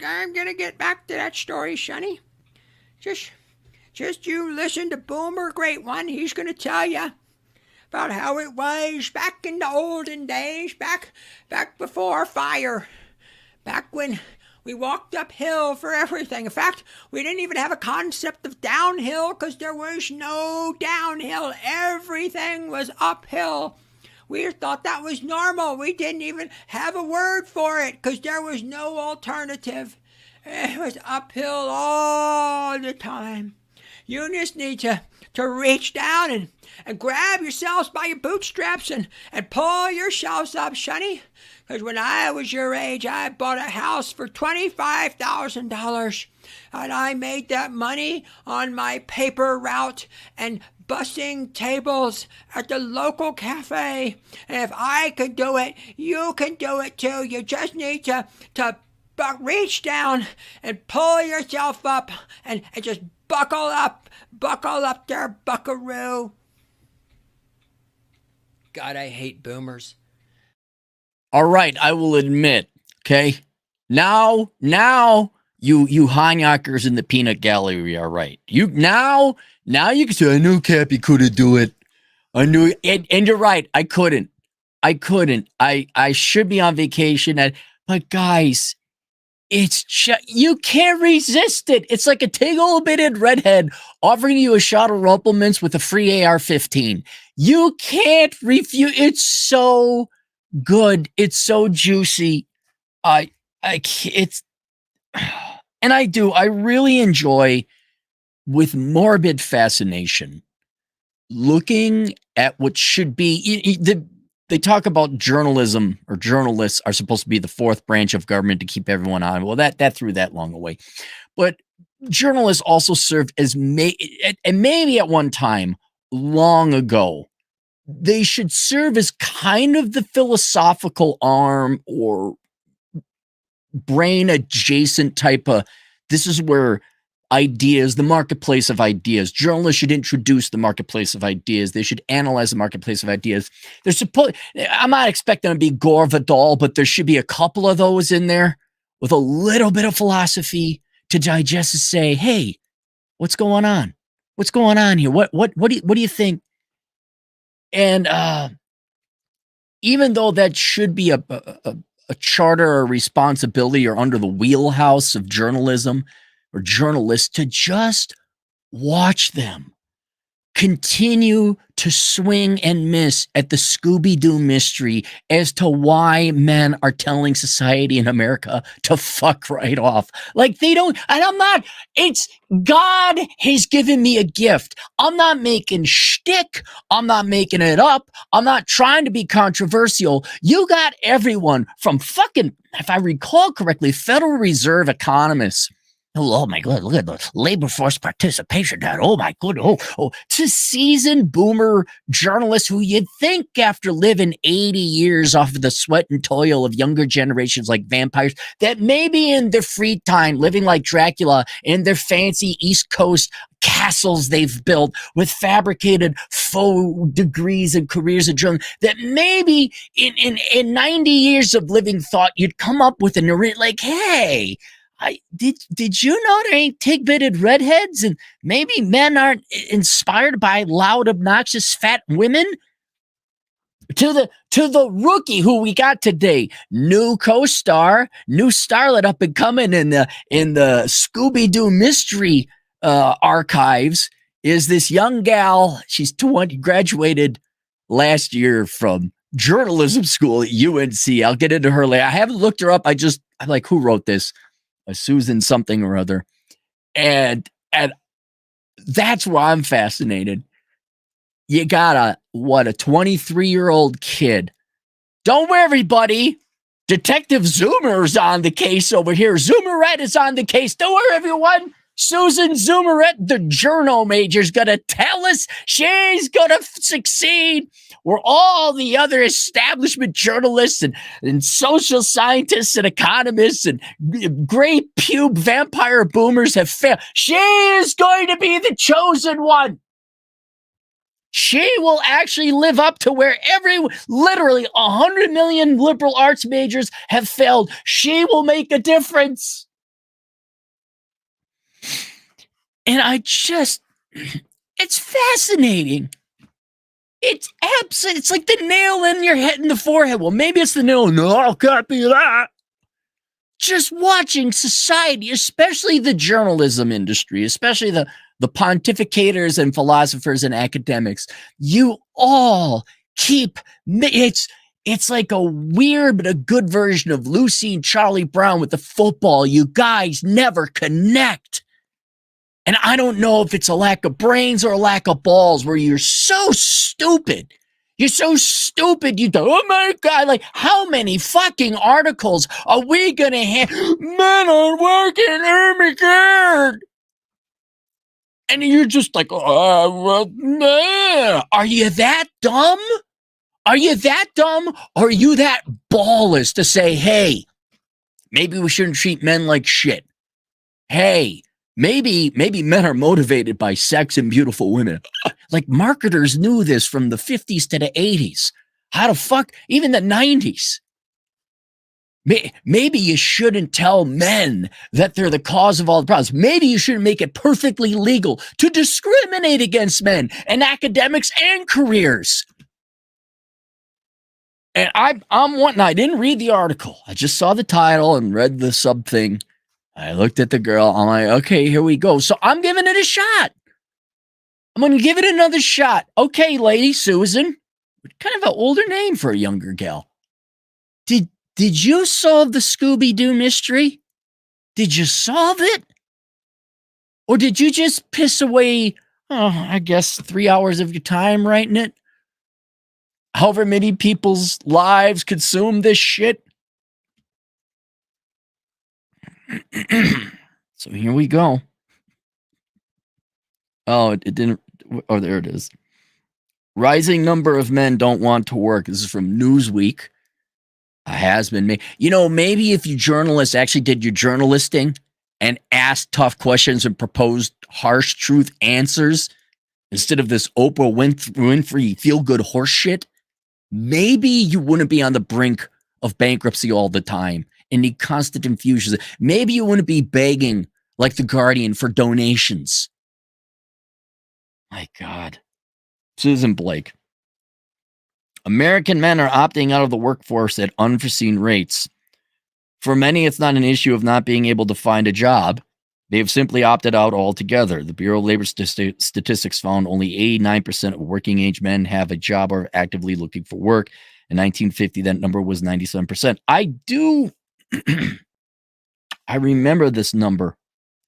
I'm gonna get back to that story, Sonny. Just, just you listen to Boomer Great One. He's gonna tell you about how it was back in the olden days, back before fire, back when we walked uphill for everything. In fact, we didn't even have a concept of downhill because there was no downhill. Everything was uphill. We thought that was normal. We didn't even have a word for it because there was no alternative. It was uphill all the time. You just need to reach down and grab yourselves by your bootstraps and pull yourselves up, Sonny. Because when I was your age, I bought a house for $25,000. And I made that money on my paper route and bussing tables at the local cafe. And if I could do it, you can do it too. You just need to reach down and pull yourself up and just buckle up there, buckaroo. God, I hate boomers. All right, I will admit, okay? Now you Heinyackers in the peanut gallery are right. Now you can say, I knew Cappy couldn't do it. I knew it. And you're right, I couldn't. I should be on vacation. But guys, it's just, you can't resist it. It's like a tingle-bitted redhead offering you a shot of Rumpelmints with a free AR-15. You can't refuse. It's so good. It's so juicy. It's, and I really enjoy with morbid fascination looking at what should be they talk about journalism, or journalists are supposed to be the fourth branch of government to keep everyone on. Well, that threw that long away. But journalists also served as and maybe at one time long ago, they should serve as kind of the philosophical arm or brain adjacent type of, this is where ideas, the marketplace of ideas. Journalists should introduce the marketplace of ideas. They should analyze the marketplace of ideas. I'm not expecting to be Gore Vidal, but there should be a couple of those in there with a little bit of philosophy to digest and say, hey, what's going on? What's going on here? What do you think? And even though that should be a charter or responsibility or under the wheelhouse of journalism or journalists, to just watch them continue to swing and miss at the Scooby-Doo mystery as to why men are telling society in America to fuck right off. Like they don't, and it's God has given me a gift. I'm not making shtick. I'm not making it up. I'm not trying to be controversial. You got everyone from fucking, if I recall correctly, Federal Reserve economists. Oh my God, look at the labor force participation data. Oh my God. To seasoned boomer journalists who you'd think after living 80 years off of the sweat and toil of younger generations like vampires, that maybe in their free time, living like Dracula in their fancy East Coast castles they've built with fabricated faux degrees and careers of journalism, that maybe in 90 years of living thought, you'd come up with like, hey, did you know there ain't tig-bitted redheads and maybe men aren't inspired by loud, obnoxious, fat women? To the rookie who we got today, new co-star, new starlet up and coming in the Scooby-Doo mystery archives, is this young gal. She's 20, graduated last year from journalism school at UNC. I'll get into her later. I haven't looked her up. I'm like, who wrote this? A Susan something or other. And that's why I'm fascinated. You got a 23-year-old kid. Don't worry, everybody. Detective Zoomer's on the case over here. Zoomerette is on the case. Don't worry, everyone. Susan Zoomerette, the journal major's gonna tell us she's gonna succeed. Where all the other establishment journalists and social scientists and economists and gray pube vampire boomers have failed. She is going to be the chosen one. She will actually live up to where literally 100 million liberal arts majors have failed. She will make a difference. And it's fascinating. It's like the nail in your head in the forehead. Well, maybe it's the nail. No, it can't be that. Just watching society, especially the journalism industry, especially the pontificators and philosophers and academics, you all keep it's like a weird but a good version of Lucy and Charlie Brown with the football. You guys never connect. And I don't know if it's a lack of brains or a lack of balls where you're so stupid. You're so stupid. You go, oh my God, like how many fucking articles are we going to have? Men are working, oh my God. And you're just like, are you that dumb? Are you that dumb? Or are you that ballless to say, hey, maybe we shouldn't treat men like shit? Hey, maybe men are motivated by sex and beautiful women. Like marketers knew this from the 50s to the 80s. How the fuck? Even the 90s. Maybe you shouldn't tell men that they're the cause of all the problems. Maybe you shouldn't make it perfectly legal to discriminate against men in academics and careers. And I'm wanting, I didn't read the article. I just saw the title and read the sub thing. I looked at the girl. I'm like, okay, here we go. So I'm giving it a shot. I'm going to give it another shot. Okay, Lady Susan. Kind of an older name for a younger gal. Did you solve the Scooby-Doo mystery? Did you solve it? Or did you just piss away, I guess, 3 hours of your time writing it? However many people's lives consume this shit. So here we go. Oh, it didn't. Oh, there it is. Rising number of men don't want to work. This is from Newsweek. Has been made. You know, maybe if you journalists actually did your journalisting and asked tough questions and proposed harsh truth answers instead of this Oprah Winfrey feel-good horse shit, maybe you wouldn't be on the brink of bankruptcy all the time and need constant infusions. Maybe you wouldn't be begging like the Guardian for donations. My God. Susan Blake. American men are opting out of the workforce at unforeseen rates. For many, it's not an issue of not being able to find a job. They have simply opted out altogether. The Bureau of Labor Statistics found only 89% of working age men have a job or are actively looking for work. In 1950, that number was 97%. I remember this number.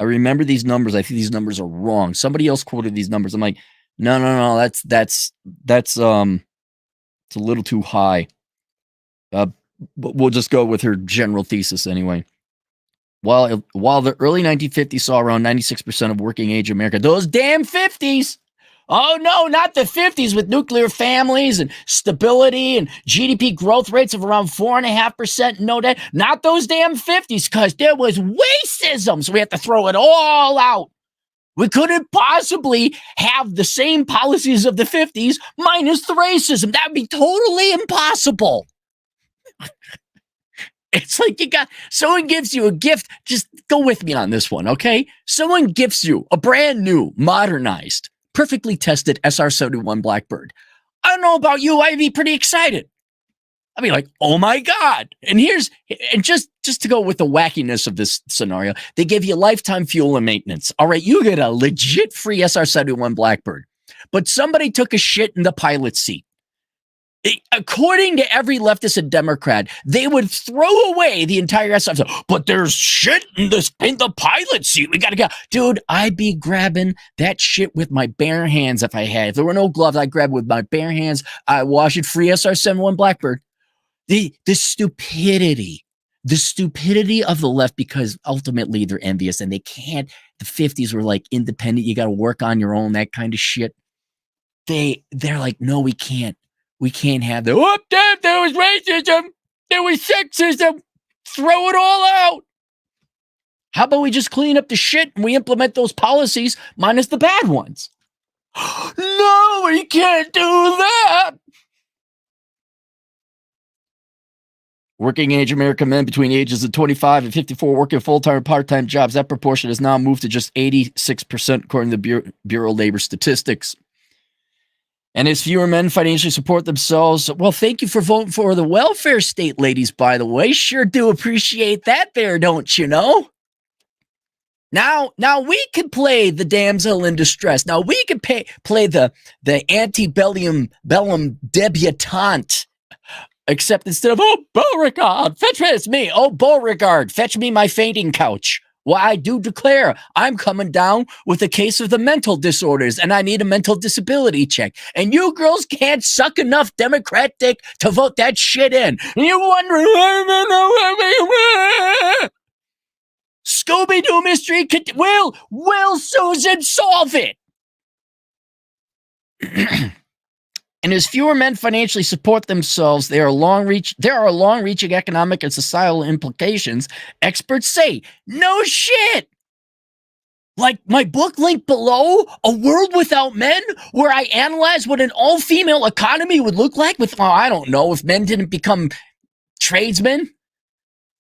I remember these numbers. I think these numbers are wrong. Somebody else quoted these numbers. I'm like, no, that's it's a little too high. But we'll just go with her general thesis anyway. While the early 1950s saw around 96% of working age America, those damn 50s. Oh, no, not the 50s with nuclear families and stability and GDP growth rates of around 4.5%. No, that not those damn 50s, because there was racism. So we have to throw it all out. We couldn't possibly have the same policies of the 50s minus the racism. That would be totally impossible. It's like someone gives you a gift. Just go with me on this one, okay? Someone gifts you a brand new, modernized, perfectly tested SR-71 Blackbird. I don't know about you. I'd be pretty excited. I'd be like, oh my God. And just to go with the wackiness of this scenario, they give you lifetime fuel and maintenance. All right, you get a legit free SR-71 Blackbird. But somebody took a shit in the pilot's seat. According to every leftist and Democrat, they would throw away the entire SR. But there's shit in the pilot seat. We got to go. Dude, I'd be grabbing that shit with my bare hands if I had. If there were no gloves, I'd grab it with my bare hands. I wash it free SR-71 Blackbird. The stupidity of the left, because ultimately they're envious and they can't. The 50s were like independent. You got to work on your own, that kind of shit. They're like, no, we can't. We can't have that. Oh, there was racism. There was sexism. Throw it all out. How about we just clean up the shit and we implement those policies minus the bad ones? No, we can't do that. Working age American men between ages of 25 and 54 working full-time or part-time jobs. That proportion has now moved to just 86%, according to the Bureau of Labor Statistics. And as fewer men financially support themselves, well, thank you for voting for the welfare state, ladies, by the way. Sure do appreciate that there, don't you know? Now we can play the damsel in distress. Now we can play the antebellum debutante. Except instead of, oh, Beauregard, fetch me, it's me. Oh, Beauregard, fetch me my fainting couch. Well, I do declare I'm coming down with a case of the mental disorders and I need a mental disability check. And you girls can't suck enough Democrat dick to vote that shit in. And you're wondering, Scooby-Doo mystery, will Susan solve it? And as fewer men financially support themselves, there are long-reaching economic and societal implications. Experts say, no shit. Like my book link below, A World Without Men, where I analyze what an all-female economy would look like with, I don't know, if men didn't become tradesmen,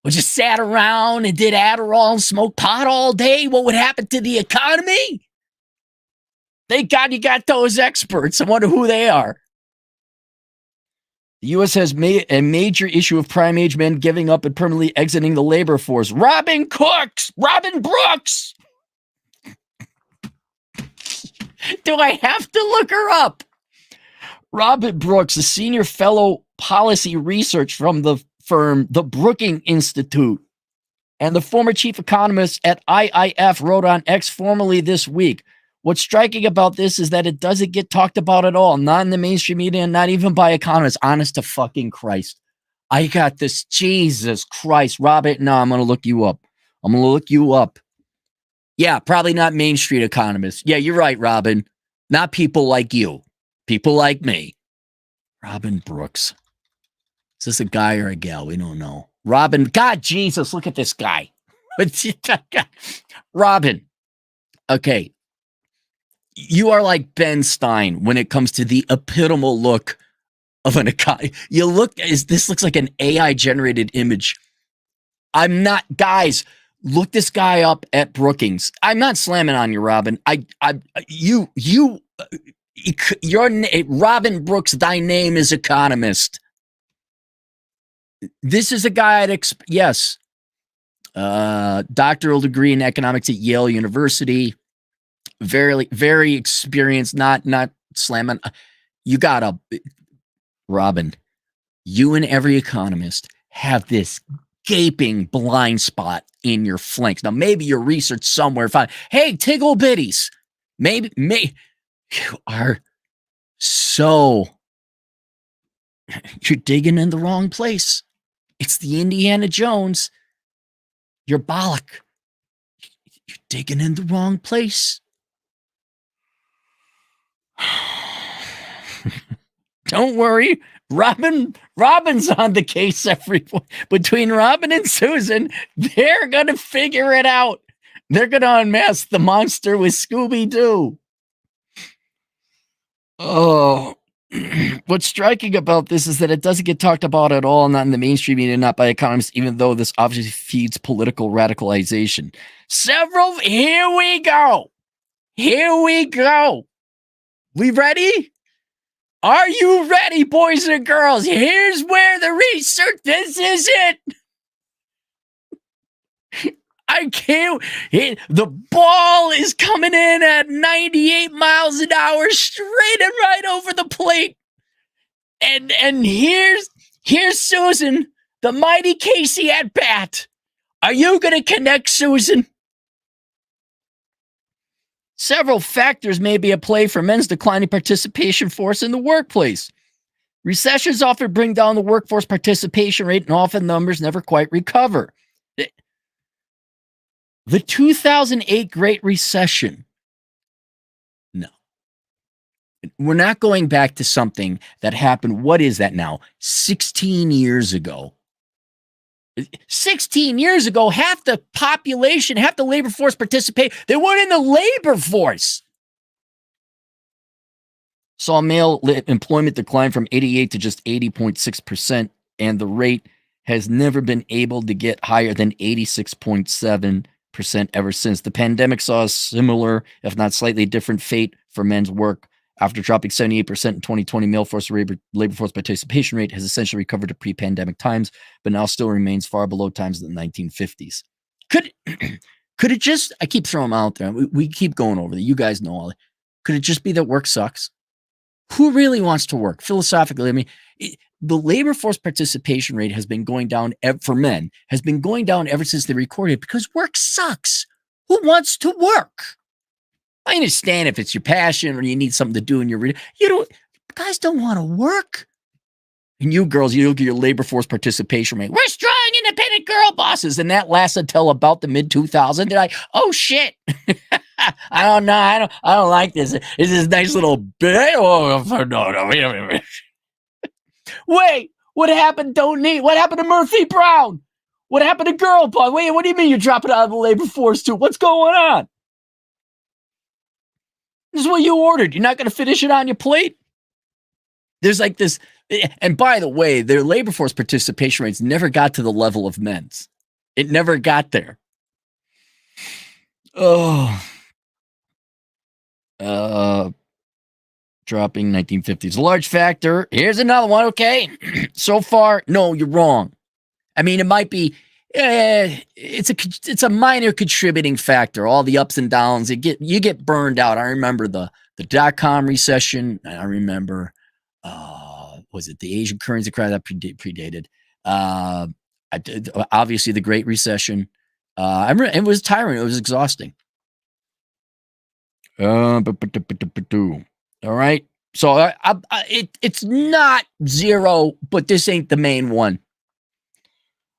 or just sat around and did Adderall and smoked pot all day, what would happen to the economy? Thank God you got those experts. I wonder who they are. The U.S. has a major issue of prime age men giving up and permanently exiting the labor force. Robin Brooks. Do I have to look her up? Robin Brooks, a senior fellow policy research from the firm, the Brookings Institute, and the former chief economist at IIF wrote on X formerly this week. What's striking about this is that it doesn't get talked about at all, not in the mainstream media and not even by economists. Honest to fucking Christ. I got this. Jesus Christ. Robert, no, I'm going to look you up. Yeah, probably not Main Street economists. Yeah, you're right, Robin. Not people like you. People like me. Robin Brooks. Is this a guy or a gal? We don't know. Robin. God, Jesus, look at this guy. Robin. Okay. You are like Ben Stein when it comes to the epitomal look of an economy. This looks like an AI generated image. I'm not, guys, look this guy up at Brookings. I'm not slamming on you, Robin. Robin Brooks, thy name is economist. This is a guy yes. Doctoral degree in economics at Yale University. Very, very experienced, not slamming. You gotta, Robin, you and every economist have this gaping blind spot in your flanks. Now, maybe your research somewhere found, hey, tiggle bitties. Maybe you are you're digging in the wrong place. It's the Indiana Jones. You're bollock. You're digging in the wrong place. Don't worry, Robin's on the case between Robin and Susan. They're gonna figure it out. They're gonna unmask the monster with Scooby-Doo. Oh, what's striking about this is that it doesn't get talked about at all, not in the mainstream media, not by economists, even though this obviously feeds political radicalization. Here we go. We ready? Are you ready, boys and girls? Here's where the research, this is it. I can't, the ball is coming in at 98 miles an hour, straight and right over the plate. And here's Susan, the mighty Casey at bat. Are you going to connect, Susan? Several factors may be at play for men's declining participation force in the workplace. Recessions often bring down the workforce participation rate, and often numbers never quite recover. The 2008 Great Recession. No. We're not going back to something that happened, what is that now? 16 years ago. 16 years ago, half the population, half the labor force participate. They weren't in the labor force. Saw male employment decline from 88 to just 80.6%, and the rate has never been able to get higher than 86.7% ever since. The pandemic saw a similar, if not slightly different, fate for men's work. After dropping 78% in 2020, male force labor force participation rate has essentially recovered to pre-pandemic times, but now still remains far below times of the 1950s. Could it just, I keep throwing them out there. We keep going over that. You guys know all that. Could it just be that work sucks? Who really wants to work? Philosophically, I mean, the labor force participation rate has been going down for men, has been going down ever since they recorded because work sucks. Who wants to work? I understand if it's your passion or you need something to do and guys don't want to work. And you girls, you look at your labor force participation rate. We're strong, independent girl bosses. And that lasts until about the mid 2000s. They're like, oh shit. I don't know. I don't like this. It's this nice little bit. Oh, no, wait a minute. Wait, what happened? What happened to Murphy Brown? What happened to girl boss? Wait, what do you mean you're dropping out of the labor force too? What's going on? This is what you ordered. You're not going to finish it on your plate? There's like this. And by the way, their labor force participation rates never got to the level of men's. It never got there. Oh. Dropping 1950s. A large factor. Here's another one, okay? So far, no, you're wrong. I mean, it might be, it's a minor contributing factor. All the ups and downs, you get burned out. I remember the dot-com recession. I remember, was it the Asian currency crash that predated? Obviously, the Great Recession. It was tiring. It was exhausting. All right. So it's not zero, but this ain't the main one.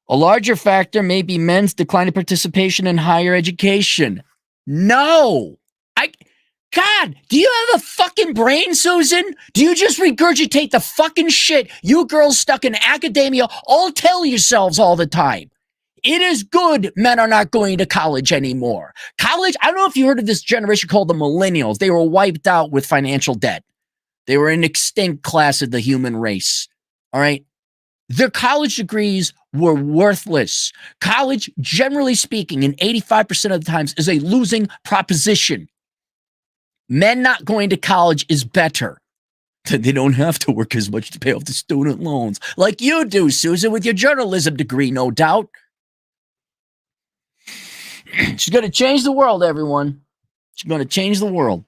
A larger factor may be men's declining participation in higher education. No. God, do you have a fucking brain, Susan? Do you just regurgitate the fucking shit you girls stuck in academia all tell yourselves all the time? It is good men are not going to college anymore. College, I don't know if you heard of this generation called the millennials. They were wiped out with financial debt. They were an extinct class of the human race. All right. Their college degrees were worthless. College, generally speaking, in 85% of the times is a losing proposition. Men not going to college is better. They don't have to work as much to pay off the student loans like you do, Susan, with your journalism degree, no doubt. She's going to change the world, everyone. She's going to change the world.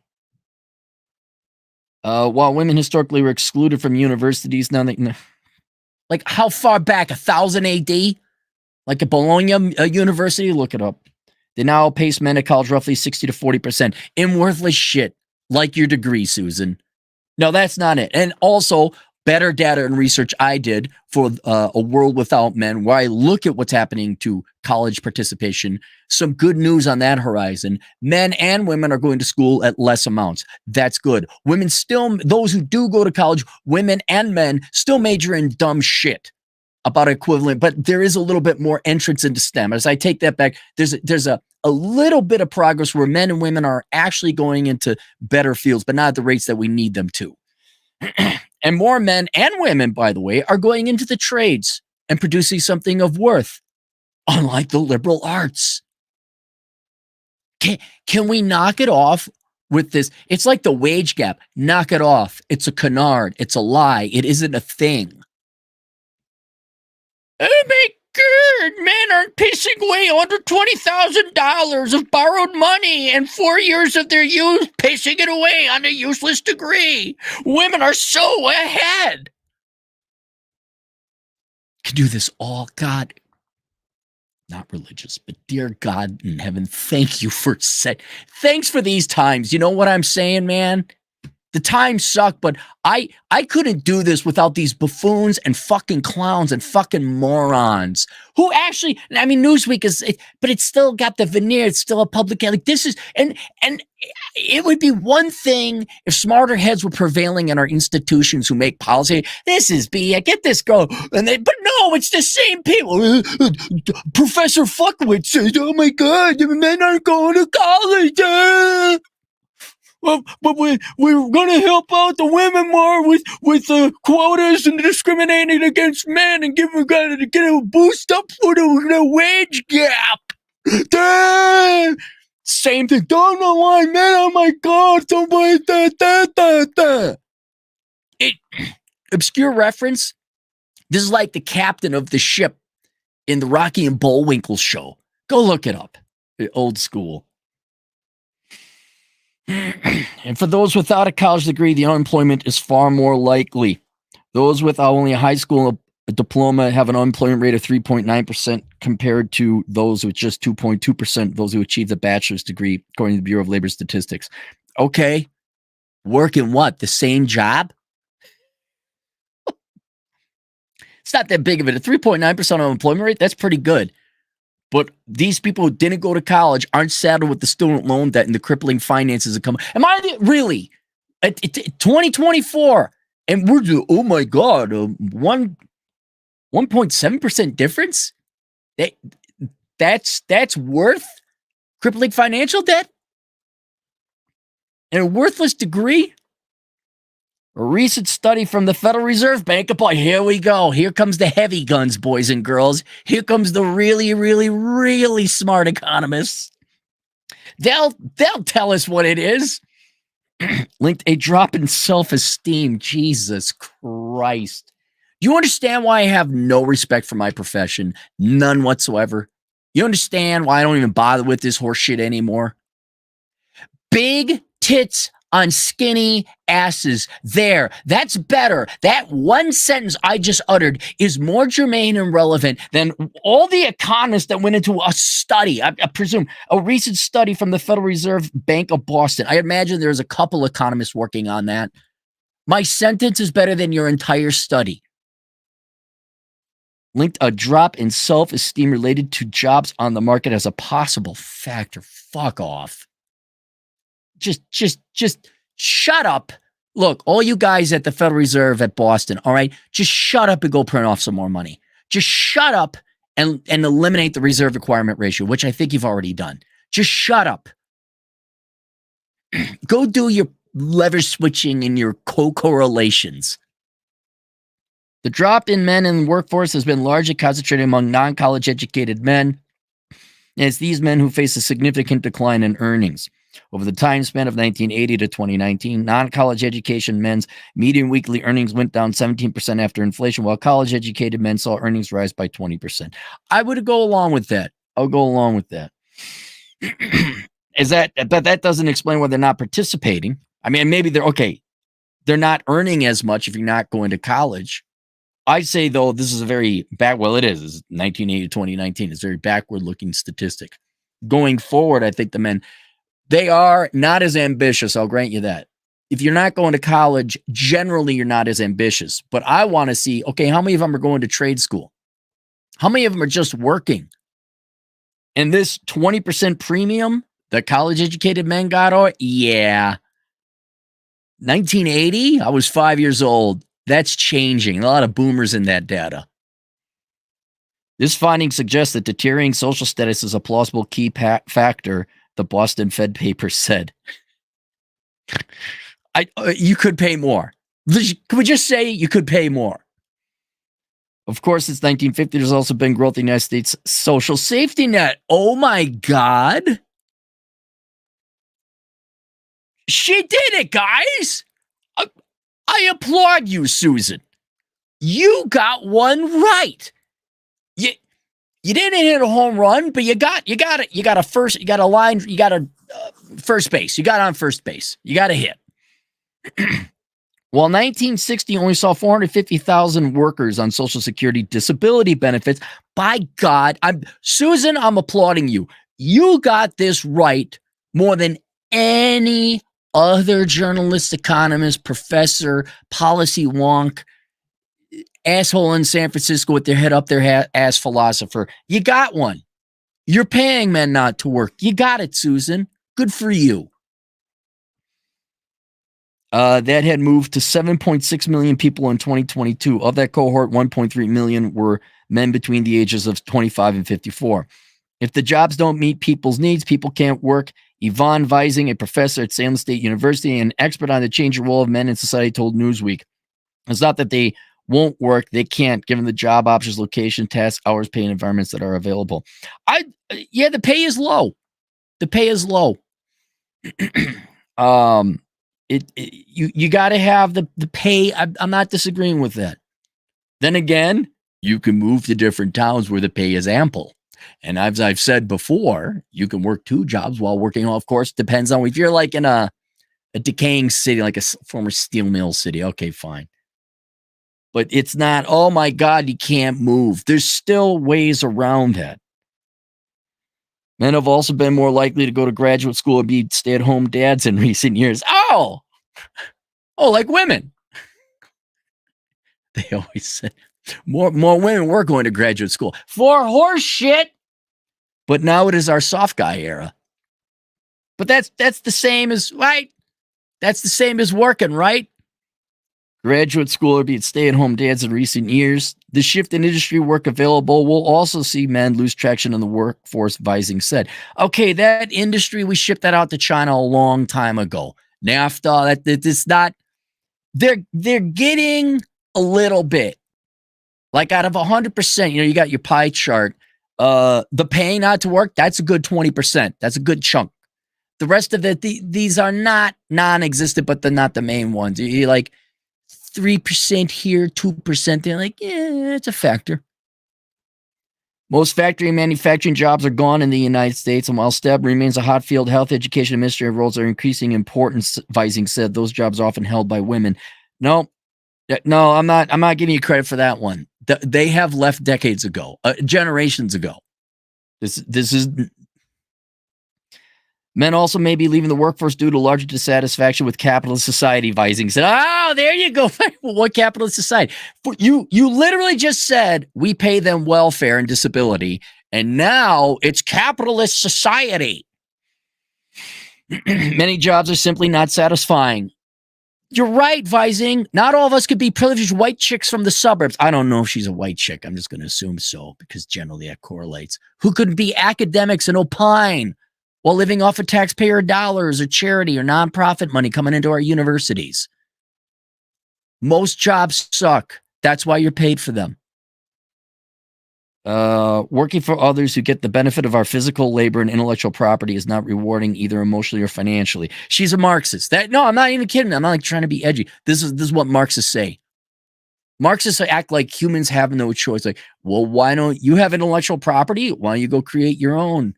While women historically were excluded from universities, now like how far back? 1000 AD? Like a Bologna University? Look it up. They now outpace men at college roughly 60 to 40% in worthless shit, like your degree, Susan. No, that's not it. And also, better data and research I did for A World Without Men, where I look at what's happening to college participation. Some good news on that horizon. Men and women are going to school at less amounts. That's good. Women still, those who do go to college, women and men still major in dumb shit about equivalent, but there is a little bit more entrance into STEM. As I take that back, there's a little bit of progress where men and women are actually going into better fields, but not at the rates that we need them to. And more men and women, by the way, are going into the trades and producing something of worth, unlike the liberal arts. Can we knock it off with this? It's like the wage gap. Knock it off. It's a canard. It's a lie. It isn't a thing. Oh my God, men aren't pissing away under $20,000 of borrowed money and 4 years of their youth pissing it away on a useless degree. Women are so ahead. Can do this all, God. Not religious, but dear God in heaven, thank you for thanks for these times. You know what I'm saying, man? The times suck, but I couldn't do this without these buffoons and fucking clowns and fucking morons who actually, I mean, Newsweek but it's still got the veneer. It's still a public, like this is, and it would be one thing if smarter heads were prevailing in our institutions who make policy. This is get this girl. But no, it's the same people. Professor Fuckwitz says, oh my God, the men aren't going to college. well, but we're gonna help out the women more with the quotas and discriminating against men and gotta get a boost up for the wage gap. Damn! Same thing. Don't know why, man. Oh my God! Somebody obscure reference. This is like the captain of the ship in the Rocky and Bullwinkle show. Go look it up. Old school. And for those without a college degree, the unemployment is far more likely. Those with only a high school diploma have an unemployment rate of 3.9% compared to those with just 2.2%, those who achieve a bachelor's degree, according to the Bureau of Labor Statistics. Okay. Working what? The same job? It's not that big of it. A 3.9% unemployment rate, that's pretty good. But these people who didn't go to college aren't saddled with the student loan debt and the crippling finances that come. Am I really? 2024, and we're doing, oh my God, 1.7% difference? That's worth crippling financial debt? And a worthless degree? A recent study from the Federal Reserve Bank. Boy, here we go. Here comes the heavy guns, boys and girls. Here comes the really, really, really smart economists. They'll tell us what it is. Linked a drop in self-esteem. Jesus Christ. Do you understand why I have no respect for my profession? None whatsoever. You understand why I don't even bother with this horse shit anymore? Big tits on skinny asses. There. That's better. That one sentence I just uttered is more germane and relevant than all the economists that went into a study. I presume a recent study from the Federal Reserve Bank of Boston. I imagine there's a couple economists working on that. My sentence is better than your entire study. Linked a drop in self-esteem related to jobs on the market as a possible factor. Fuck off. Just shut up. Look, all you guys at the Federal Reserve at Boston, all right, just shut up and go print off some more money. Just shut up and eliminate the reserve requirement ratio, which I think you've already done. Just shut up. Go do your lever switching and your co-correlations. The drop in men in the workforce has been largely concentrated among non-college educated men. And it's these men who face a significant decline in earnings. Over the time span of 1980 to 2019, non-college education men's median weekly earnings went down 17% after inflation, while college-educated men saw earnings rise by 20%. I would go along with that. I'll go along with that. But that doesn't explain why they're not participating. I mean, maybe they're not earning as much if you're not going to college. I'd say, though, this is a very it is 1980 to 2019. It's a very backward-looking statistic. Going forward, I think the men, they are not as ambitious. I'll grant you that. If you're not going to college, generally you're not as ambitious. But I want to see, okay, how many of them are going to trade school? How many of them are just working? And this 20% premium that college-educated men got, yeah. 1980, I was 5 years old. That's changing. A lot of boomers in that data. This finding suggests that deteriorating social status is a plausible key factor, the Boston Fed paper said. You could pay more. Could we just say you could pay more? Of course, since 1950, there's also been growth in the United States social safety net. Oh my God. She did it, guys. I applaud you, Susan. You got one right. You didn't hit a home run, but you got a first, you got a line, you got a first base. You got on first base. You got a hit. While 1960 only saw 450,000 workers on Social Security disability benefits, by God, Susan, I'm applauding you. You got this right more than any other journalist, economist, professor, policy wonk, asshole in San Francisco with their head up their ass philosopher. You got one. You're paying men not to work. You got it, Susan. Good for you. That had moved to 7.6 million people in 2022. Of that cohort, 1.3 million were men between the ages of 25 and 54. If the jobs don't meet people's needs, people can't work. Yvonne Vising, a professor at Salem State University and an expert on the changing role of men in society, told Newsweek, it's not that they won't work. They can't, given the job options, location, tasks, hours, pay, and environments that are available. The pay is low. The pay is low. You got to have the pay. I'm not disagreeing with that. Then again, you can move to different towns where the pay is ample. And as I've said before, you can work 2 jobs while working. Of course, depends on if you're like in a decaying city, like a former steel mill city. Okay, fine. But it's not, oh my God, you can't move. There's still ways around it. Men have also been more likely to go to graduate school and be stay-at-home dads in recent years. Oh, like women. They always said more women were going to graduate school for horse shit. But now it is our soft guy era. But that's the same as, right? That's the same as working, right? Graduate school or be stay-at-home dads in recent years. The shift in industry work available will also see men lose traction in the workforce, Vising said. Okay, that industry, we shipped that out to China a long time ago. NAFTA, it's not, they're getting a little bit. Like out of 100%, you got your pie chart. The paying not to work, that's a good 20%. That's a good chunk. The rest of it, these are not non-existent, but they're not the main ones. You're like 3% here, 2% there. Like, yeah, it's a factor. Most factory and manufacturing jobs are gone in the United States, and while STEM remains a hot field, health, education, administrative roles are increasing importance, Vising said. Those jobs are often held by women. No, I'm not giving you credit for that one. They have left decades ago, generations ago. This is men also may be leaving the workforce due to larger dissatisfaction with capitalist society, Vising said. Oh, there you go. What capitalist society? You literally just said we pay them welfare and disability, and now it's capitalist society. Many jobs are simply not satisfying. You're right, Vising. Not all of us could be privileged white chicks from the suburbs. I don't know if she's a white chick. I'm just going to assume so, because generally that correlates. Who could be academics and opine while living off of taxpayer dollars or charity or nonprofit money coming into our universities? Most jobs suck. That's why you're paid for them. Working for others who get the benefit of our physical labor and intellectual property is not rewarding either emotionally or financially. She's a Marxist. No, I'm not even kidding. I'm not like trying to be edgy. This is what Marxists say. Marxists act like humans have no choice. Like, well, why don't you have intellectual property? Why don't you go create your own?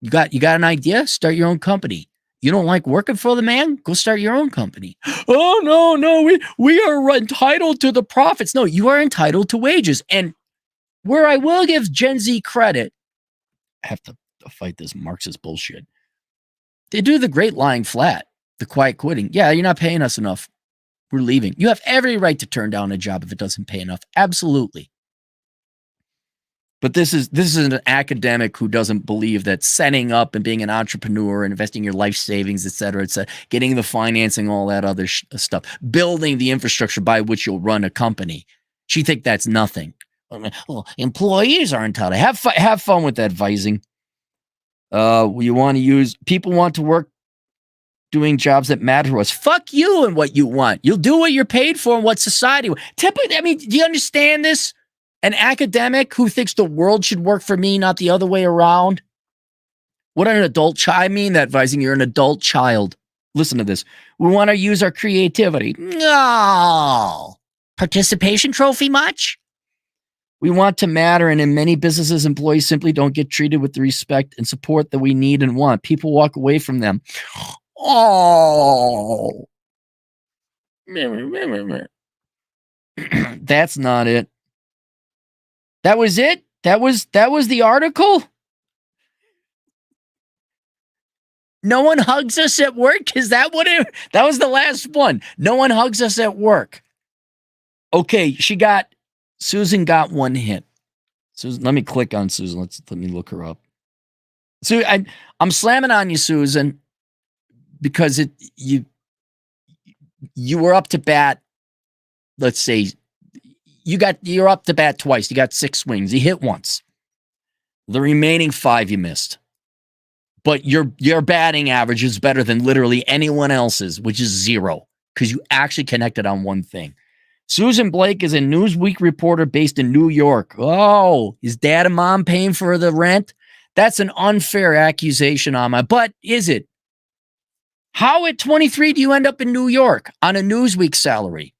You got an idea? Start your own company. You don't like working for the man? Go start your own company. Oh, no, we are entitled to the profits. No, you are entitled to wages. And where I will give Gen Z credit, I have to fight this Marxist bullshit. They do the great lying flat, the quiet quitting. Yeah, you're not paying us enough. We're leaving. You have every right to turn down a job if it doesn't pay enough. Absolutely. But this is an academic who doesn't believe that setting up and being an entrepreneur and investing your life savings, et cetera, getting the financing, all that other stuff, building the infrastructure by which you'll run a company. She thinks that's nothing. Well, employees are entitled. Have fun with that, Vising. You want to use people want to work doing jobs that matter to us. Fuck you and what you want. You'll do what you're paid for and what society. Typically, I mean, do you understand this? An academic who thinks the world should work for me, not the other way around. What an adult child. I mean that, Vising. You're an adult child. Listen to this. We want to use our creativity. No. Participation trophy much? We want to matter, and in many businesses, employees simply don't get treated with the respect and support that we need and want. People walk away from them. Oh. That's not it. That was it? That was the article? No one hugs us at work? Is that what it? That was the last one. No one hugs us at work. Okay, Susan got one hit. Susan, let me click on Susan. Let me look her up. So I'm slamming on you, Susan, because you were up to bat. Let's say you're up to bat twice. You got 6 swings. You hit once. The remaining 5 you missed. but your batting average is better than literally anyone else's, which is 0, because you actually connected on one thing. Susan Blake is a Newsweek reporter based in New York. Oh, is dad and mom paying for the rent? That's an unfair accusation on my, but is it? How at 23 do you end up in New York on a Newsweek salary?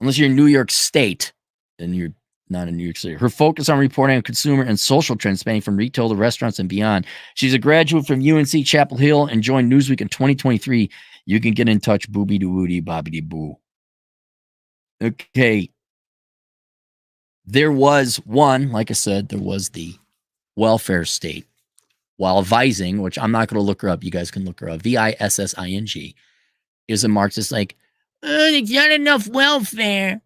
Unless you're in New York State, then you're not in New York City. Her focus on reporting on consumer and social trends spanning from retail to restaurants and beyond. She's a graduate from UNC Chapel Hill and joined Newsweek in 2023. You can get in touch, booby-doo-woody, bobbity-boo. Okay. There was one, like I said, there was the welfare state. While Vising, which I'm not going to look her up, you guys can look her up, Vissing, is a Marxist like, there's not enough welfare.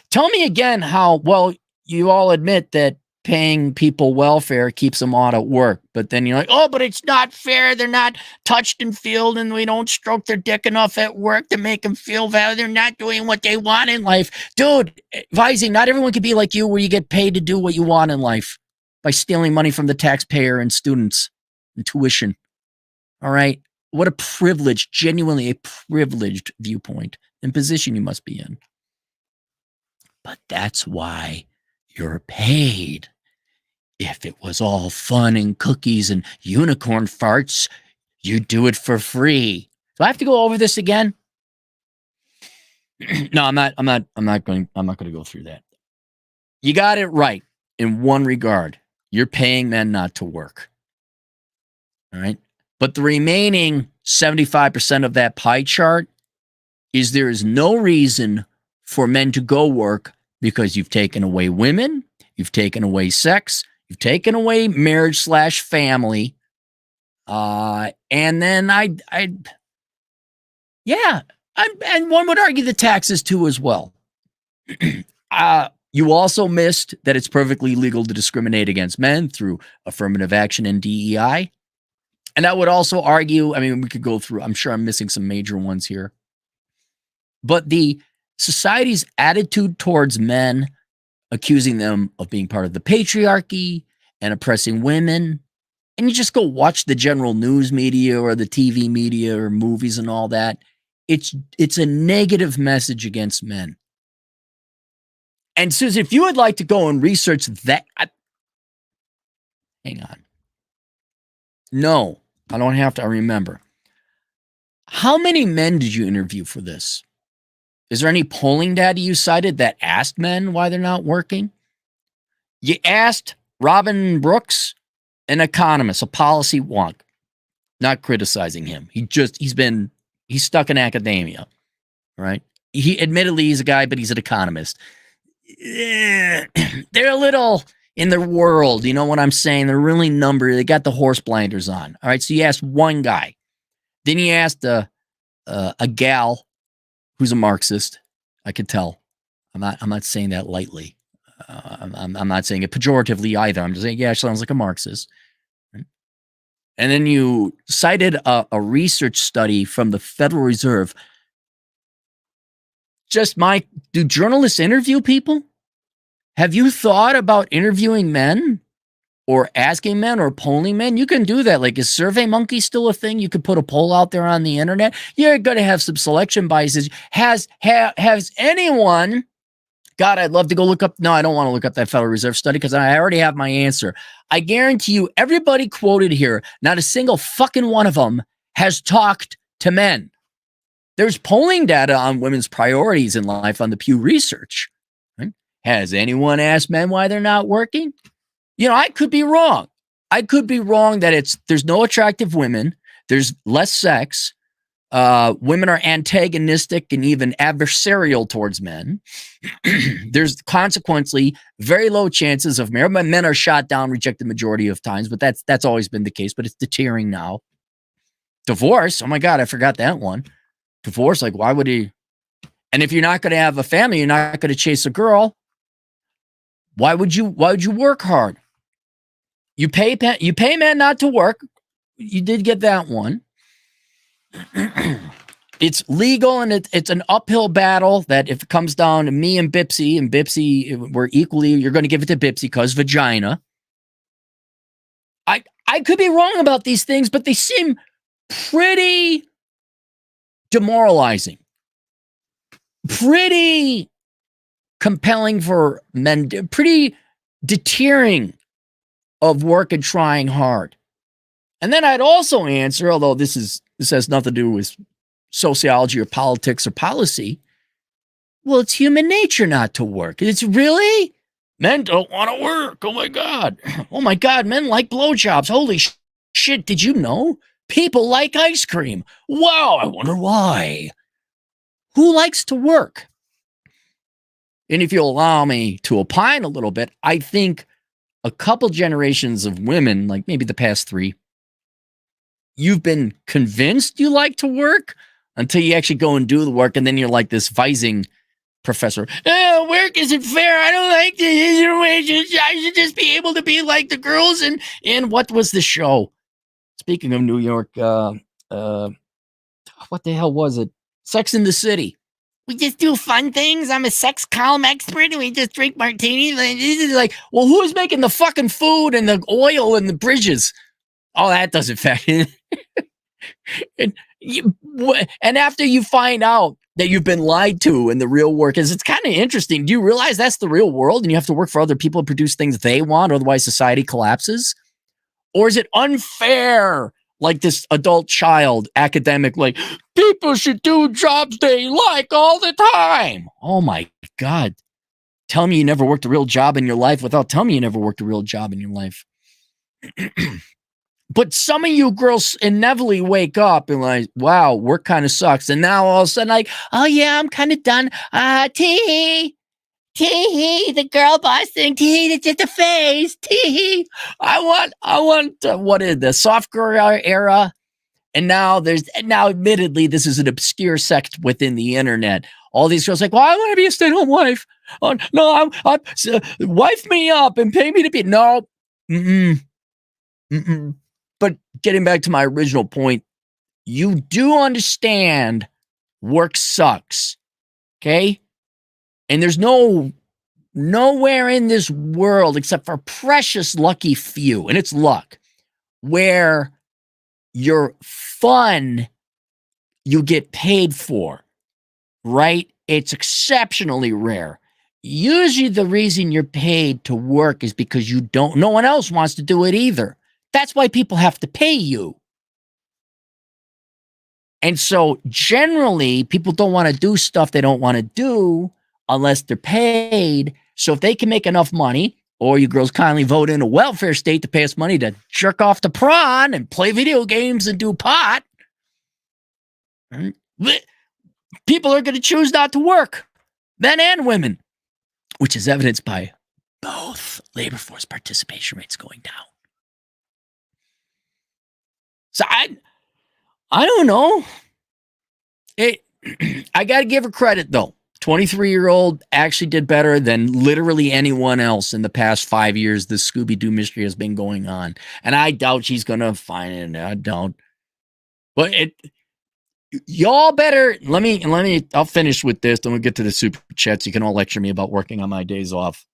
Tell me again how, well, you all admit that paying people welfare keeps them out of work, but then you're like, oh, but it's not fair. They're not touched and filled, and we don't stroke their dick enough at work to make them feel valued. They're not doing what they want in life. Dude, Vising, not everyone can be like you where you get paid to do what you want in life by stealing money from the taxpayer and students and tuition. All right? What a privilege, genuinely a privileged viewpoint and position you must be in. But that's why you're paid. If it was all fun and cookies and unicorn farts, you'd do it for free. Do I have to go over this again? No, I'm not going to go through that. You got it right in one regard. You're paying men not to work. All right? But the remaining 75% of that pie chart is there is no reason for men to go work because you've taken away women, you've taken away sex, you've taken away marriage/family. And then and one would argue the taxes too as well. You also missed that it's perfectly legal to discriminate against men through affirmative action and DEI. And I would also argue, I mean, we could go through, I'm sure I'm missing some major ones here. But the society's attitude towards men, accusing them of being part of the patriarchy and oppressing women, and you just go watch the general news media or the TV media or movies and all that, it's a negative message against men. And Susan, if you would like to go and research that, hang on. No, I don't have to. I remember. How many men did you interview for this? Is there any polling data you cited that asked men why they're not working? You asked Robin Brooks, an economist, a policy wonk, not criticizing him. He's stuck in academia, right? He's a guy, but he's an economist. They're a little in their world. You know what I'm saying? They're really numbered. They got the horse blinders on. All right. So you asked one guy. Then you asked a gal who's a Marxist. I could tell. I'm not saying that lightly. I'm not saying it pejoratively either. I'm just saying, yeah, she sounds like a Marxist. Right? And then you cited a research study from the Federal Reserve. Do journalists interview people? Have you thought about interviewing men or asking men or polling men? You can do that. Like, is SurveyMonkey still a thing? You could put a poll out there on the internet. You're going to have some selection biases. Has anyone, God, I'd love to go look up. No, I don't want to look up that Federal Reserve study because I already have my answer. I guarantee you, everybody quoted here, not a single fucking one of them has talked to men. There's polling data on women's priorities in life on the Pew Research. Right? Has anyone asked men why they're not working? You know, I could be wrong. I could be wrong that there's no attractive women. There's less sex. Women are antagonistic and even adversarial towards men. There's consequently very low chances of marriage. Men are shot down, rejected majority of times, but that's always been the case, but it's deterring now. Divorce, oh my God, I forgot that one. Divorce, like, why would he? And if you're not going to have a family, you're not going to chase a girl. Why would you work hard? You pay men not to work. You did get that one. It's legal and it's an uphill battle that if it comes down to me and Bipsy, we're equally, you're going to give it to Bipsy because vagina. I could be wrong about these things, but they seem pretty demoralizing, pretty compelling for men, pretty deterring of work and trying hard. And then I'd also answer, although this has nothing to do with sociology or politics or policy. Well, it's human nature not to work. It's really men don't want to work. Oh my God. Oh my God. Men like blowjobs. Holy shit. Did you know? People like ice cream. Wow. I wonder why. Who likes to work? And if you'll allow me to opine a little bit, I think a couple generations of women, like maybe the past 3, you've been convinced you like to work until you actually go and do the work. And then you're like this Vising professor. Oh, work isn't fair. I don't like the I should just be able to be like the girls in what was the show? Speaking of New York, what the hell was it? Sex in the City. We just do fun things. I'm a sex column expert and we just drink martinis. This is like, well, who's making the fucking food and the oil and the bridges? Oh, that doesn't factor in. And after you find out that you've been lied to and the real work is, it's kind of interesting. Do you realize that's the real world and you have to work for other people to produce things they want, otherwise society collapses? Or is it unfair, like this adult child academic, like people should do jobs they like all the time? Oh my God. Tell me you never worked a real job in your life without telling me you never worked a real job in your life. But some of you girls inevitably wake up and like, wow, work kind of sucks. And now all of a sudden, like, oh yeah, I'm kind of done. Tee-hee, the girl boss thing. Tee-hee, it's just a phase. Tee-hee. I want what is the soft girl era? And now admittedly, this is an obscure sect within the internet. All these girls like, well, I want to be a stay-at-home wife. Oh, no, I'm wife me up and pay me to be. No. But getting back to my original point, you do understand work sucks, okay? And there's nowhere in this world except for a precious lucky few, and it's luck, where your fun you get paid for, right? It's exceptionally rare. Usually the reason you're paid to work is because no one else wants to do it either. That's why people have to pay you. And so generally, people don't want to do stuff they don't want to do unless they're paid. So if they can make enough money, or you girls kindly vote in a welfare state to pay us money to jerk off to prawn and play video games and do pot, people are going to choose not to work, men and women, which is evidenced by both labor force participation rates going down. So I don't know. I got to give her credit, though. 23-year-old actually did better than literally anyone else in the past 5 years the Scooby-Doo mystery has been going on. And I doubt she's going to find it. I don't. But y'all better, I'll finish with this. Then we'll get to the super chats. You can all lecture me about working on my days off.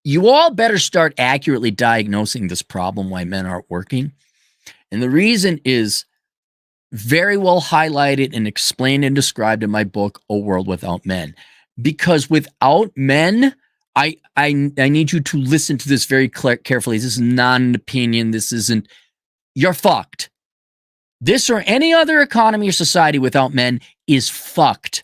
You all better start accurately diagnosing this problem why men aren't working. And the reason is very well highlighted and explained and described in my book, A World Without Men. Because without men, I need you to listen to this very carefully. This is not an opinion. This isn't, you're fucked. This or any other economy or society without men is fucked.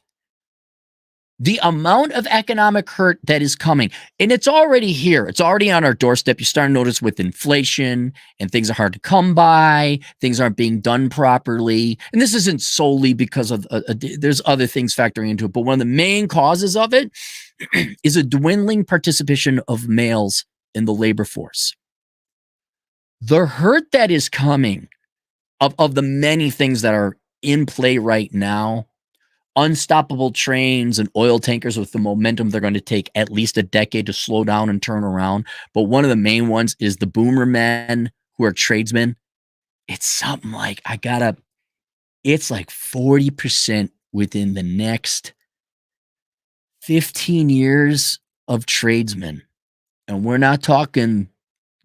The amount of economic hurt that is coming, and it's already here. It's already on our doorstep. You start to notice with inflation and things are hard to come by. Things aren't being done properly. And this isn't solely because of, there's other things factoring into it. But one of the main causes of it is a dwindling participation of males in the labor force. The hurt that is coming of the many things that are in play right now, unstoppable trains and oil tankers with the momentum they're going to take at least a decade to slow down and turn around. But one of the main ones is the boomer men who are tradesmen. It's something like, it's like 40% within the next 15 years of tradesmen. And we're not talking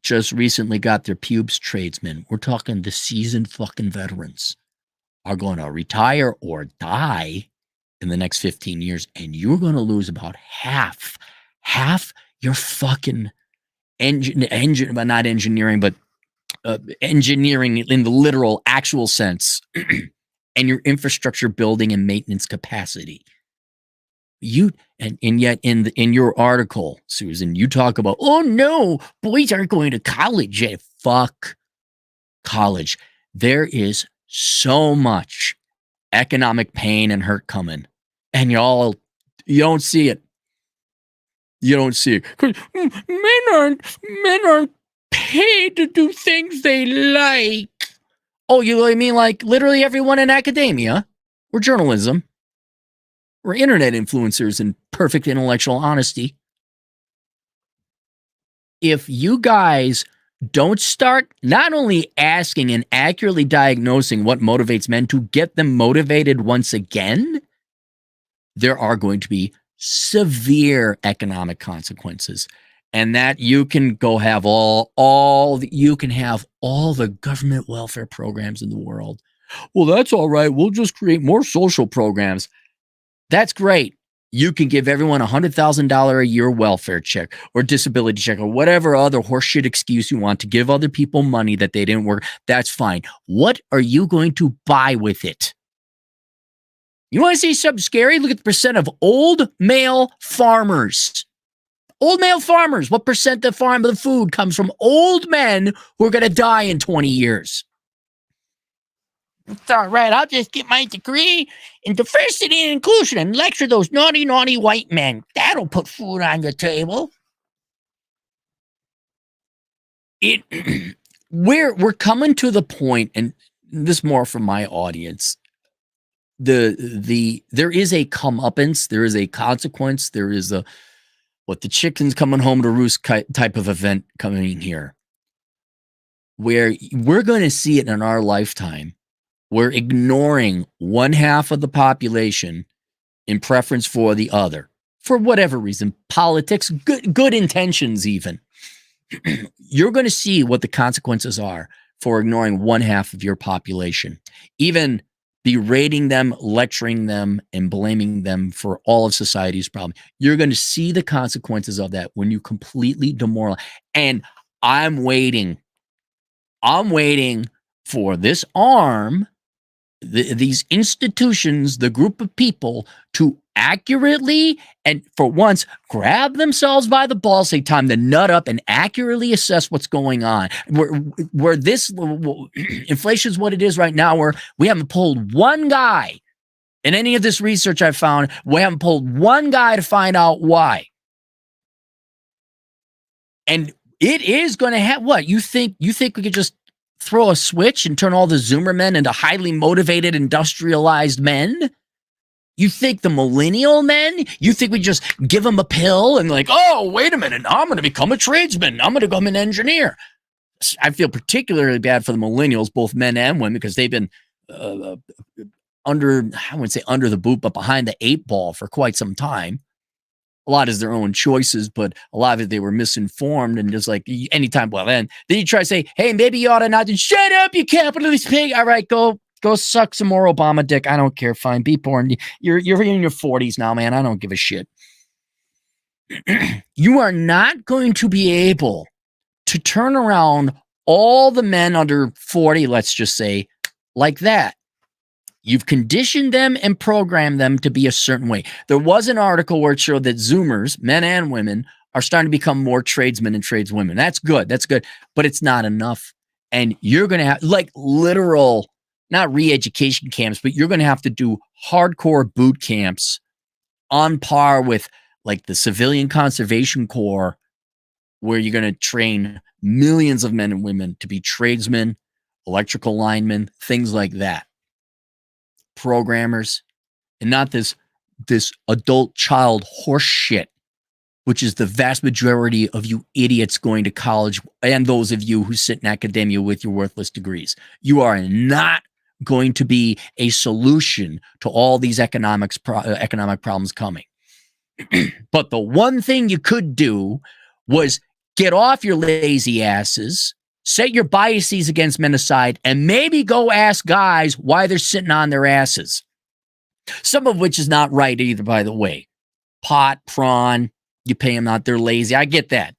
just recently got their pubes tradesmen. We're talking the seasoned fucking veterans are going to retire or die in the next 15 years, and you're going to lose about half your fucking engine, but not engineering, but engineering in the literal, actual sense, and your infrastructure building and maintenance capacity. And yet in your article, Susan, you talk about, oh no, boys aren't going to college yet. Fuck college. There is so much economic pain and hurt coming, and you don't see it. You don't see it because men aren't paid to do things they like. Oh, you mean like literally everyone in academia or journalism or internet influencers in perfect intellectual honesty? If you guys don't start not only asking and accurately diagnosing what motivates men to get them motivated once again, there are going to be severe economic consequences. And that you can go have you can have all the government welfare programs in the world. Well, that's all right. We'll just create more social programs. That's great. You can give everyone $100,000 a year welfare check or disability check or whatever other horseshit excuse you want to give other people money that they didn't work. That's fine. What are you going to buy with it? You want to see something scary? Look at the percent of old male farmers. Old male farmers. What percent of the food comes from old men who are going to die in 20 years? It's all right. I'll just get my degree in diversity and inclusion and lecture those naughty, naughty white men. That'll put food on your table. We're coming to the point, and this more from my audience. There is a comeuppance, there is a consequence, there is a what the chicken's coming home to roost type of event coming here, where we're going to see it in our lifetime. We're ignoring one half of the population in preference for the other, for whatever reason, politics, good intentions even. You're going to see what the consequences are for ignoring one half of your population, even berating them, lecturing them, and blaming them for all of society's problems. You're going to see the consequences of that when you completely demoralize. And I'm waiting for this arm, these institutions, the group of people to accurately and for once grab themselves by the balls, say time to nut up and accurately assess what's going on. Where this inflation is what it is right now, where we haven't pulled one guy in any of this research I've found, we haven't pulled one guy to find out why. And it is going to have what? You think we could just throw a switch and turn all the Zoomer men into highly motivated, industrialized men? You think the millennial men, you think we just give them a pill and like, oh, wait a minute, I'm going to become a tradesman. I'm going to become an engineer. I feel particularly bad for the millennials, both men and women, because they've been I wouldn't say under the boot, but behind the 8 ball for quite some time. A lot is their own choices, but a lot of it, they were misinformed and just like anytime. Well, then you try to say, hey, maybe you ought to not shut up, you capitalist pig. All right, go suck some more Obama dick. I don't care. Fine. Be born. You're in your 40s now, man. I don't give a shit. You are not going to be able to turn around all the men under 40, let's just say, like that. You've conditioned them and programmed them to be a certain way. There was an article where it showed that Zoomers, men and women, are starting to become more tradesmen and tradeswomen. That's good. That's good. But it's not enough. And you're going to have like literal, not re-education camps, but you're going to have to do hardcore boot camps on par with like the Civilian Conservation Corps, where you're going to train millions of men and women to be tradesmen, electrical linemen, things like that. Programmers, and not this adult child horse shit, which is the vast majority of you idiots going to college and those of you who sit in academia with your worthless degrees. You are not going to be a solution to all these economic problems coming. But the one thing you could do was get off your lazy asses, set your biases against men aside, and maybe go ask guys why they're sitting on their asses. Some of which is not right either, by the way. Pot, prawn, you pay them out, they're lazy. I get that.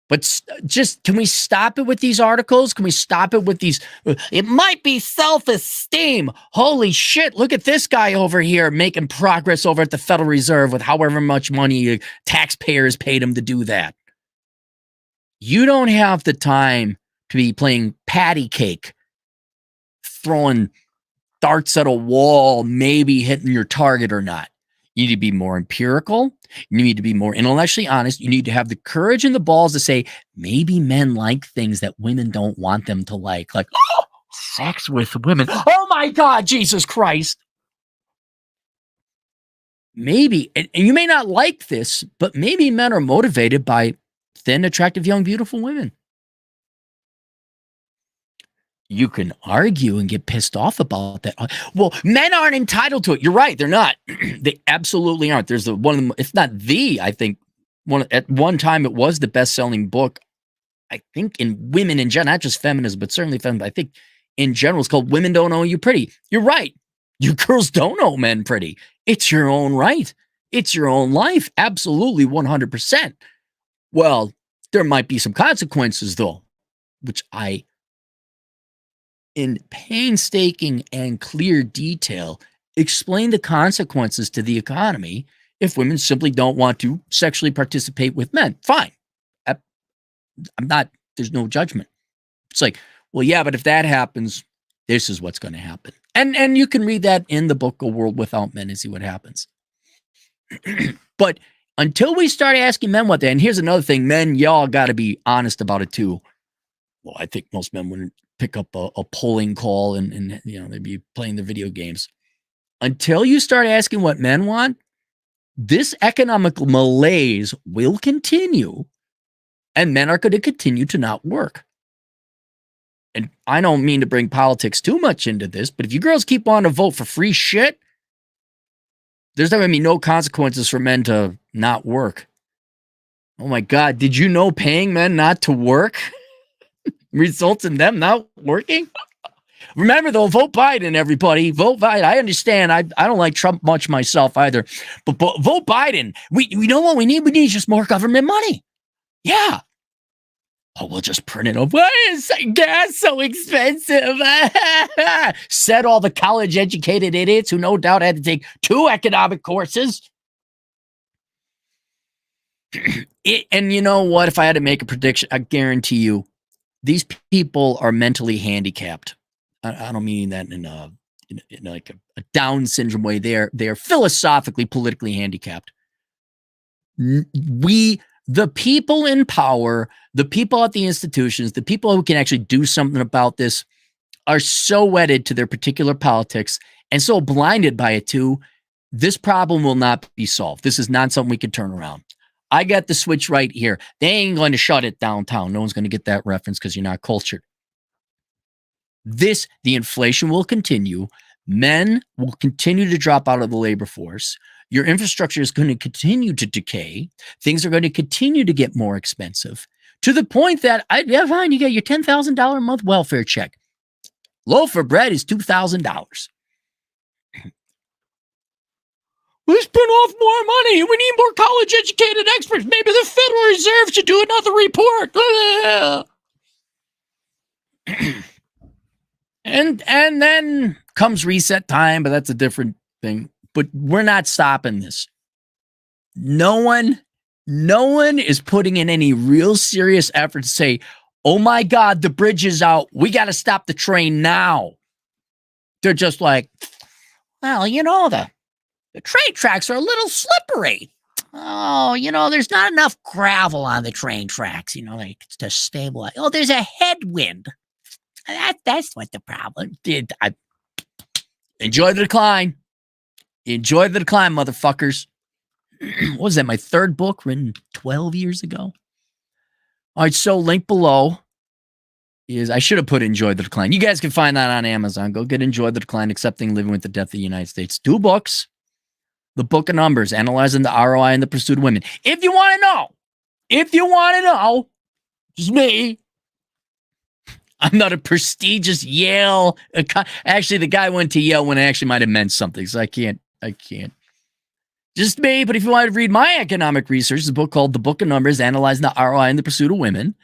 But just, can we stop it with these articles? Can we stop it with these? It might be self-esteem. Holy shit, look at this guy over here making progress over at the Federal Reserve with however much money taxpayers paid him to do that. You don't have the time to be playing patty cake, throwing darts at a wall, maybe hitting your target or not. You need to be more empirical. You need to be more intellectually honest. You need to have the courage and the balls to say, maybe men like things that women don't want them to like oh, sex with women. Oh my God, Jesus Christ. Maybe, and you may not like this, but maybe men are motivated by thin, attractive, young, beautiful women. You can argue and get pissed off about that. Well, men aren't entitled to it. You're right. They're not. They absolutely aren't. There's one of them, if not the, I think, at one time it was the best-selling book, I think, in women in general, not just feminism, but certainly feminism. I think in general, it's called Women Don't Owe You Pretty. You're right. You girls don't owe men pretty. It's your own right. It's your own life. Absolutely 100%. Well, there might be some consequences, though, which I, in painstaking and clear detail, explain the consequences to the economy if women simply don't want to sexually participate with men. Fine. I'm not, there's no judgment. It's like, well, yeah, but if that happens, this is what's going to happen. And you can read that in the book, A World Without Men, and see what happens. But until we start asking men what they, and here's another thing, men, y'all got to be honest about it too. Well, I think most men wouldn't pick up a polling call and you know, they'd be playing their video games. Until you start asking what men want, this economic malaise will continue and men are going to continue to not work. And I don't mean to bring politics too much into this, but if you girls keep wanting to vote for free shit, there's not going to be no consequences for men to not work. Oh my God, did you know paying men not to work results in them not working? Remember, though, vote Biden, everybody. Vote Biden. I understand. I don't like Trump much myself either. But vote Biden. We know what we need? We need just more government money. Yeah. Oh, we'll just print it off. Why is gas so expensive? Said all the college-educated idiots who no doubt had to take 2 economic courses. And you know what? If I had to make a prediction, I guarantee you, these people are mentally handicapped. I don't mean that in like a Down syndrome way. They're philosophically, politically handicapped. The people in power, the people at the institutions, the people who can actually do something about this are so wedded to their particular politics and so blinded by it too. This problem will not be solved. This is not something we can turn around. I got the switch right here. They ain't going to shut it downtown. No one's going to get that reference because you're not cultured. The inflation will continue. Men will continue to drop out of the labor force. Your infrastructure is going to continue to decay. Things are going to continue to get more expensive to the point that, yeah, fine, you get your $10,000 a month welfare check. Loaf of bread is $2,000. We spin off more money. We need more college-educated experts. Maybe the Federal Reserve should do another report. And then comes reset time, but that's a different thing. But we're not stopping this. No one is putting in any real serious effort to say, oh my God, the bridge is out. We got to stop the train now. They're just like, well, you know, the train tracks are a little slippery. Oh, you know, there's not enough gravel on the train tracks, you know, like to stabilize. Oh, there's a headwind. That's what the problem did. Enjoy the decline. Enjoy the decline, motherfuckers. What was that? My 3rd book written 12 years ago. All right, so link below is, I should have put Enjoy the Decline. You guys can find that on Amazon. Go get Enjoy the Decline, Accepting Living with the Death of the United States. 2 books. The Book of Numbers, Analyzing the ROI and the Pursuit of Women. If you want to know If you want to know, just me. I'm not a prestigious Yale. Actually, the guy went to Yale when it actually might have meant something, so I can't. Just me, but if you want to read my economic research, there's a book called The Book of Numbers, Analyzing the ROI in the Pursuit of Women.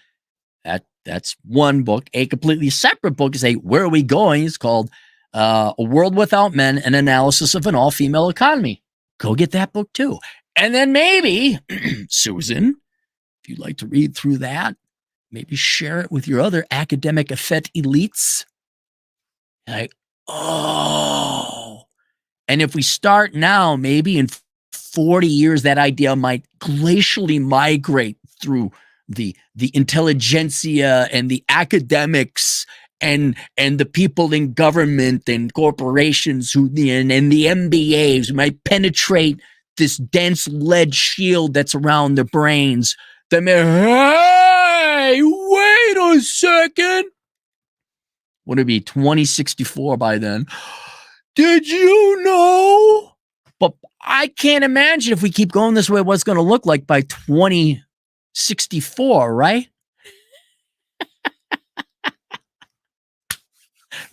That's one book. A completely separate book is Where Are We Going? It's called A World Without Men, an Analysis of an All-Female Economy. Go get that book too. And then maybe, Susan, if you'd like to read through that, maybe share it with your other academic effete elites. Like, oh. And if we start now, maybe in 40 years, that idea might glacially migrate through the intelligentsia and the academics and the people in government and corporations and the MBAs might penetrate this dense lead shield that's around their brains. Hey, wait a second. Would it be 2064 by then? Did you know? But I can't imagine if we keep going this way, what's going to look like by 2064, right?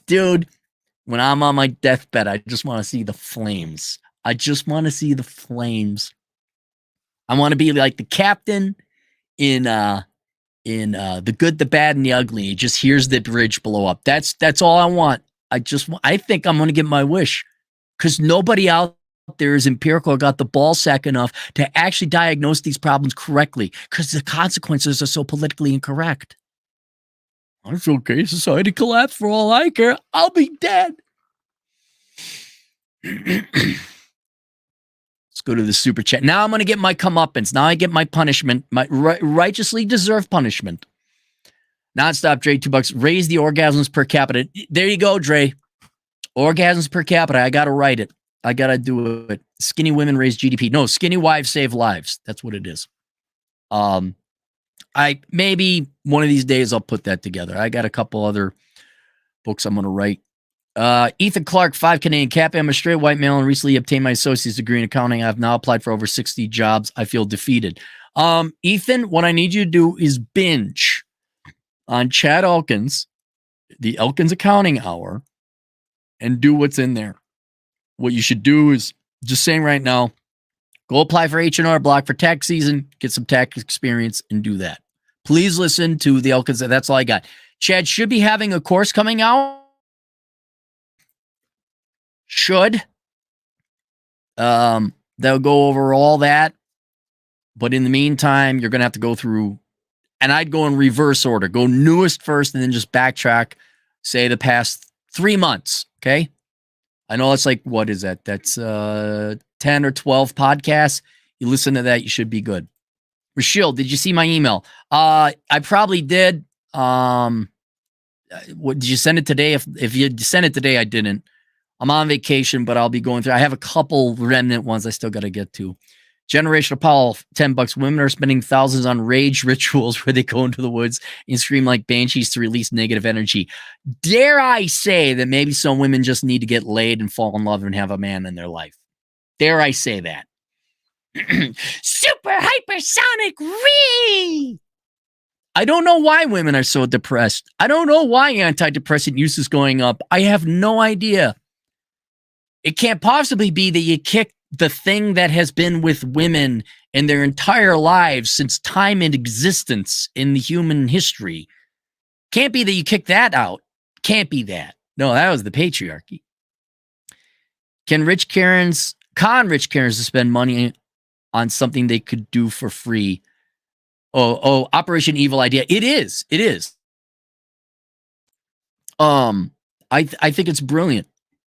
Dude, when I'm on my deathbed, I just want to see the flames. I just want to see the flames. I want to be like the captain in The Good, the Bad, and the Ugly. He just hears the bridge blow up. That's all I want. I think I'm going to get my wish, because nobody out there is empirical or got the ball sack enough to actually diagnose these problems correctly, because the consequences are so politically incorrect. It's okay. Society collapse for all I care. I'll be dead. Let's go to the super chat. Now I'm going to get my comeuppance. Now I get my punishment, my righteously deserved punishment. Nonstop, Dre, $2. Raise the orgasms per capita. There you go, Dre. Orgasms per capita. I got to write it. I got to do it. Skinny women raise GDP. No, skinny wives save lives. That's what it is. Maybe one of these days I'll put that together. I got a couple other books I'm going to write. Ethan Clark, 5 Canadian cap. I'm a straight white male and recently obtained my associate's degree in accounting. I've now applied for over 60 jobs. I feel defeated. Ethan, what I need you to do is binge on Chad Elkins, the Elkins Accounting Hour, and do what's in there. What you should do is, just saying right now, go apply for H&R Block for tax season, get some tax experience, and do that. Please listen to the Elkins. That's all I got. Chad should be having a course coming out. Should. They'll go over all that. But in the meantime, you're going to have to go through, and I'd go in reverse order. Go newest first and then just backtrack, say the past 3 months, okay? I know it's like, what is that? That's 10 or 12 podcasts. You listen to that, you should be good. Rachel, did you see my email? I probably did. Did you send it today? If you sent it today, I didn't. I'm on vacation, but I'll be going through. I have a couple remnant ones I still got to get to. Generational Powell, $10. Women are spending thousands on rage rituals where they go into the woods and scream like banshees to release negative energy. Dare I say that maybe some women just need to get laid and fall in love and have a man in their life? Dare I say that? Super hypersonic re! I don't know why women are so depressed. I don't know why antidepressant use is going up. I have no idea. It can't possibly be that you kick the thing that has been with women in their entire lives since time and existence in the human history. Can't be that you kick that out. Can't be that. No, that was the patriarchy. Con rich Karens to spend money on something they could do for free. Operation Evil Idea. It is. I think it's brilliant.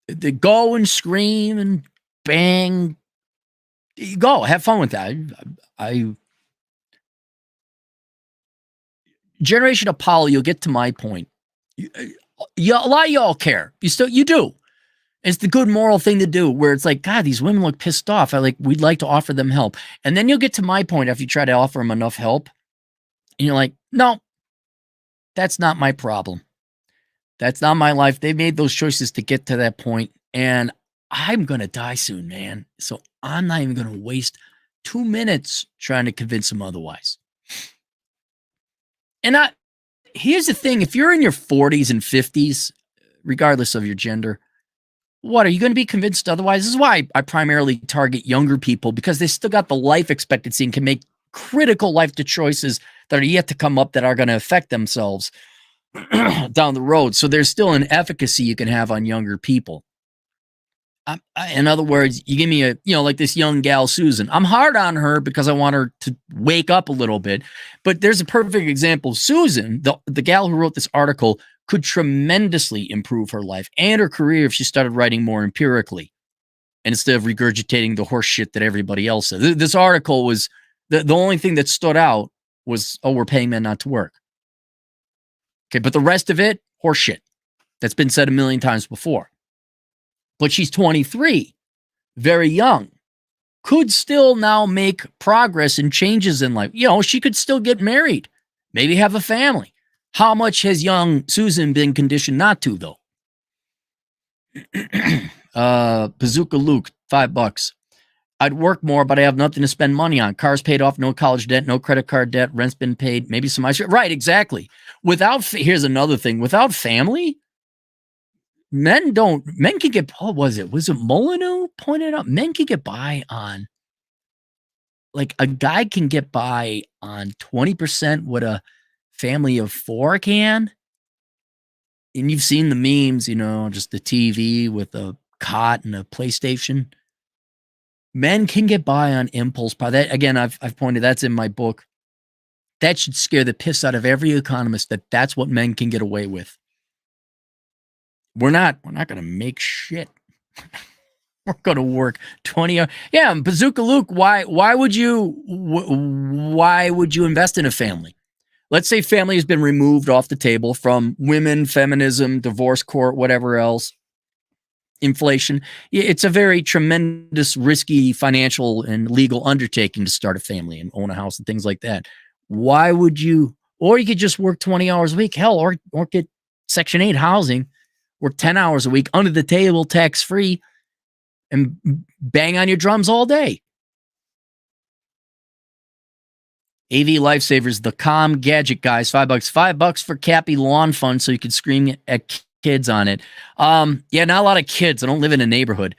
They go and scream and bang. You go have fun with that. Generation Apollo, you'll get to my point. A lot of y'all care. You do. It's the good moral thing to do, where it's like, God, these women look pissed off. We'd like to offer them help. And then you'll get to my point after you try to offer them enough help. And you're like, no, that's not my problem. That's not my life. They made those choices to get to that point. And I'm going to die soon, man. So I'm not even going to waste 2 minutes trying to convince them otherwise. And here's the thing. If you're in your 40s and 50s, regardless of your gender, what are you going to be convinced otherwise? This is why I primarily target younger people, because they still got the life expectancy and can make critical life choices that are yet to come up that are going to affect themselves down the road. So there's still an efficacy you can have on younger people. In other words, you give me like this young gal, Susan. I'm hard on her because I want her to wake up a little bit. But there's a perfect example. Susan, the gal who wrote this article, could tremendously improve her life and her career if she started writing more empirically instead of regurgitating the horse shit that everybody else said. This article was, the only thing that stood out was, we're paying men not to work. Okay, but the rest of it, horse shit. That's been said a million times before. But she's 23, very young, could still now make progress and changes in life. She could still get married, maybe have a family. How much has young Susan been conditioned not to, though? Bazooka Luke, $5. I'd work more, but I have nothing to spend money on. Cars paid off, no college debt, no credit card debt, rent's been paid, maybe some ice cream. Right, exactly. Here's another thing. Without family, men can get, was it Molyneux pointed out? Men can get by on, like, a guy can get by on 20% what a family of 4 can. And you've seen the memes, just the TV with a cot and a PlayStation. Men can get by on impulse buy. That, again, I've pointed, that's in my book. That should scare the piss out of every economist, that's what men can get away with. We're not going to make shit. We're going to work 20 hours. Yeah, Bazooka Luke, why would you invest in a family? Let's say family has been removed off the table from women, feminism, divorce court, whatever else, inflation. It's a very tremendous, risky financial and legal undertaking to start a family and own a house and things like that. Why would you? Or you could just work 20 hours a week, hell, or get Section 8 housing, work 10 hours a week under the table, tax free, and bang on your drums all day. AV Lifesavers, the Calm Gadget Guys, $5. $5 for Cappy Lawn Fund so you can scream at kids on it. Yeah, not a lot of kids. I don't live in a neighborhood.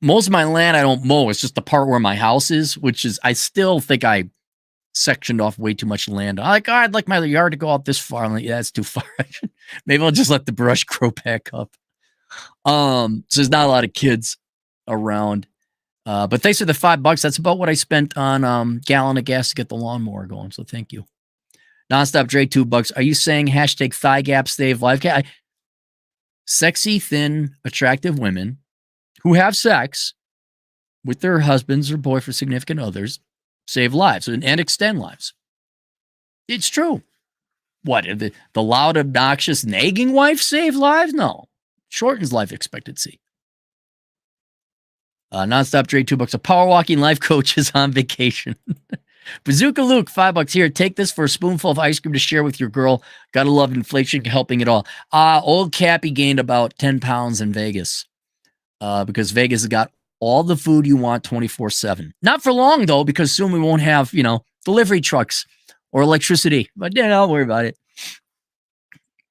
Most of my land I don't mow. It's just the part where my house is, which is, I still think I sectioned off way too much land. I'd like my yard to go out this far. I'm like, yeah, that's too far. Maybe I'll just let the brush grow back up. So there's not a lot of kids around. But thanks for the $5. That's about what I spent on gallon of gas to get the lawnmower going. So thank you. Nonstop Dre, $2. Are you saying hashtag thigh gap save life? Sexy, thin, attractive women who have sex with their husbands or boyfriends, significant others, save lives and extend lives. It's true. What, the loud, obnoxious, nagging wife save lives? No. Shortens life expectancy. Nonstop Dre, $2. A power walking life coach is on vacation. Bazooka Luke, $5 here. Take this for a spoonful of ice cream to share with your girl. Gotta love inflation helping it all. Old Cappy gained about 10 pounds in Vegas because Vegas has got all the food you want 24/7. Not for long, though, because soon we won't have, delivery trucks or electricity. But don't worry about it.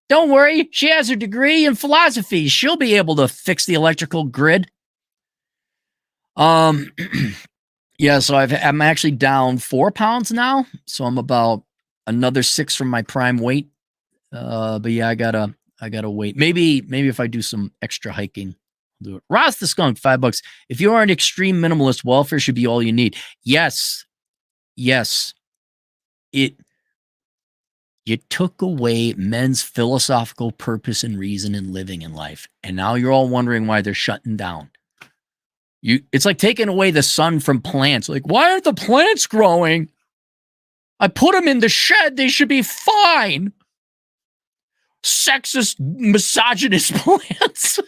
Don't worry. She has her degree in philosophy. She'll be able to fix the electrical grid. Yeah, so I'm actually down 4 pounds now. So I'm about another 6 from my prime weight. But yeah, I gotta wait. Maybe if I do some extra hiking, I'll do it. Ross the Skunk, $5. If you are an extreme minimalist, welfare should be all you need. Yes. You took away men's philosophical purpose and reason in living in life. And now you're all wondering why they're shutting down. It's like taking away the sun from plants. Like, why aren't the plants growing? I put them in the shed. They should be fine. Sexist, misogynist plants.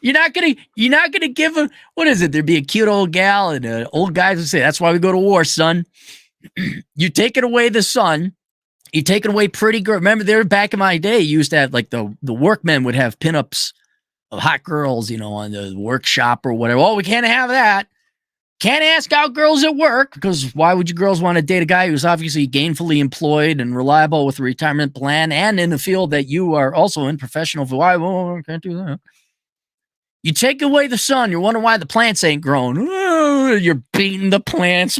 You're not gonna give them. What is it? There'd be a cute old gal and an old guy would say, "That's why we go to war, son." You taking away the sun. You taking away pretty girl. Remember, there back in my day, you used to have like the workmen would have pinups of hot girls, on the workshop or whatever. Oh, we can't have that. Can't ask out girls at work, because why would you girls want to date a guy who's obviously gainfully employed and reliable with a retirement plan and in the field that you are also in, professional? Why? Well, I can't do that. You take away the sun, you're wondering why the plants ain't growing. You're beating the plants.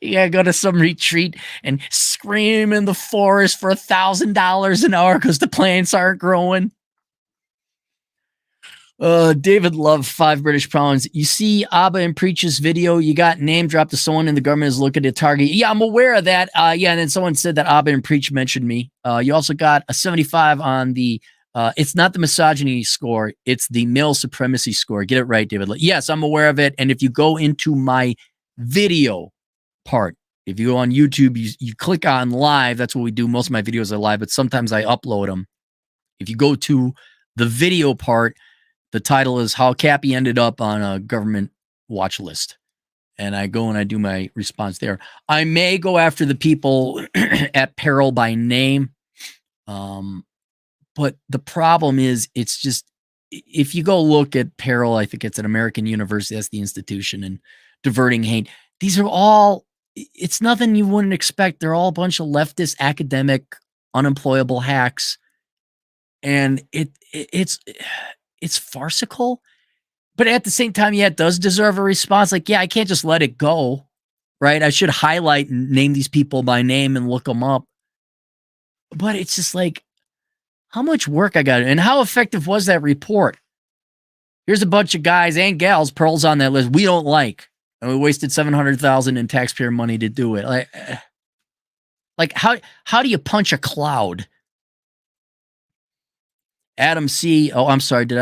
You gotta go to some retreat and scream in the forest for $1,000 an hour because the plants aren't growing. David Love, 5 British pounds. You see Abba and Preach's video, you got name dropped to someone in the government is looking at Target. Yeah, I'm aware of that. Yeah, and then someone said that Abba and Preach mentioned me. You also got a 75 on the, it's not the misogyny score, it's the male supremacy score. Get it right, David. Yes, I'm aware of it. And if you go into my video part, if you go on YouTube, you click on live. That's what we do. Most of my videos are live, but sometimes I upload them. If you go to the video part, the title is How Cappy Ended Up on a Government Watch List. And I go and I do my response there. I may go after the people at peril by name. But the problem is, it's just, if you go look at peril, I think it's an American university, that's the institution, and diverting hate. These are all, it's nothing you wouldn't expect. They're all a bunch of leftist, academic, unemployable hacks. And it's farcical, but at the same time, yeah, it does deserve a response. Like, yeah, I can't just let it go, right? I should highlight and name these people by name and look them up. But it's just like, how much work I got, and how effective was that report? Here's a bunch of guys and gals, pearls on that list we don't like, and we wasted $700,000 in taxpayer money to do it. Like how do you punch a cloud? Adam C. Oh, I'm sorry. Did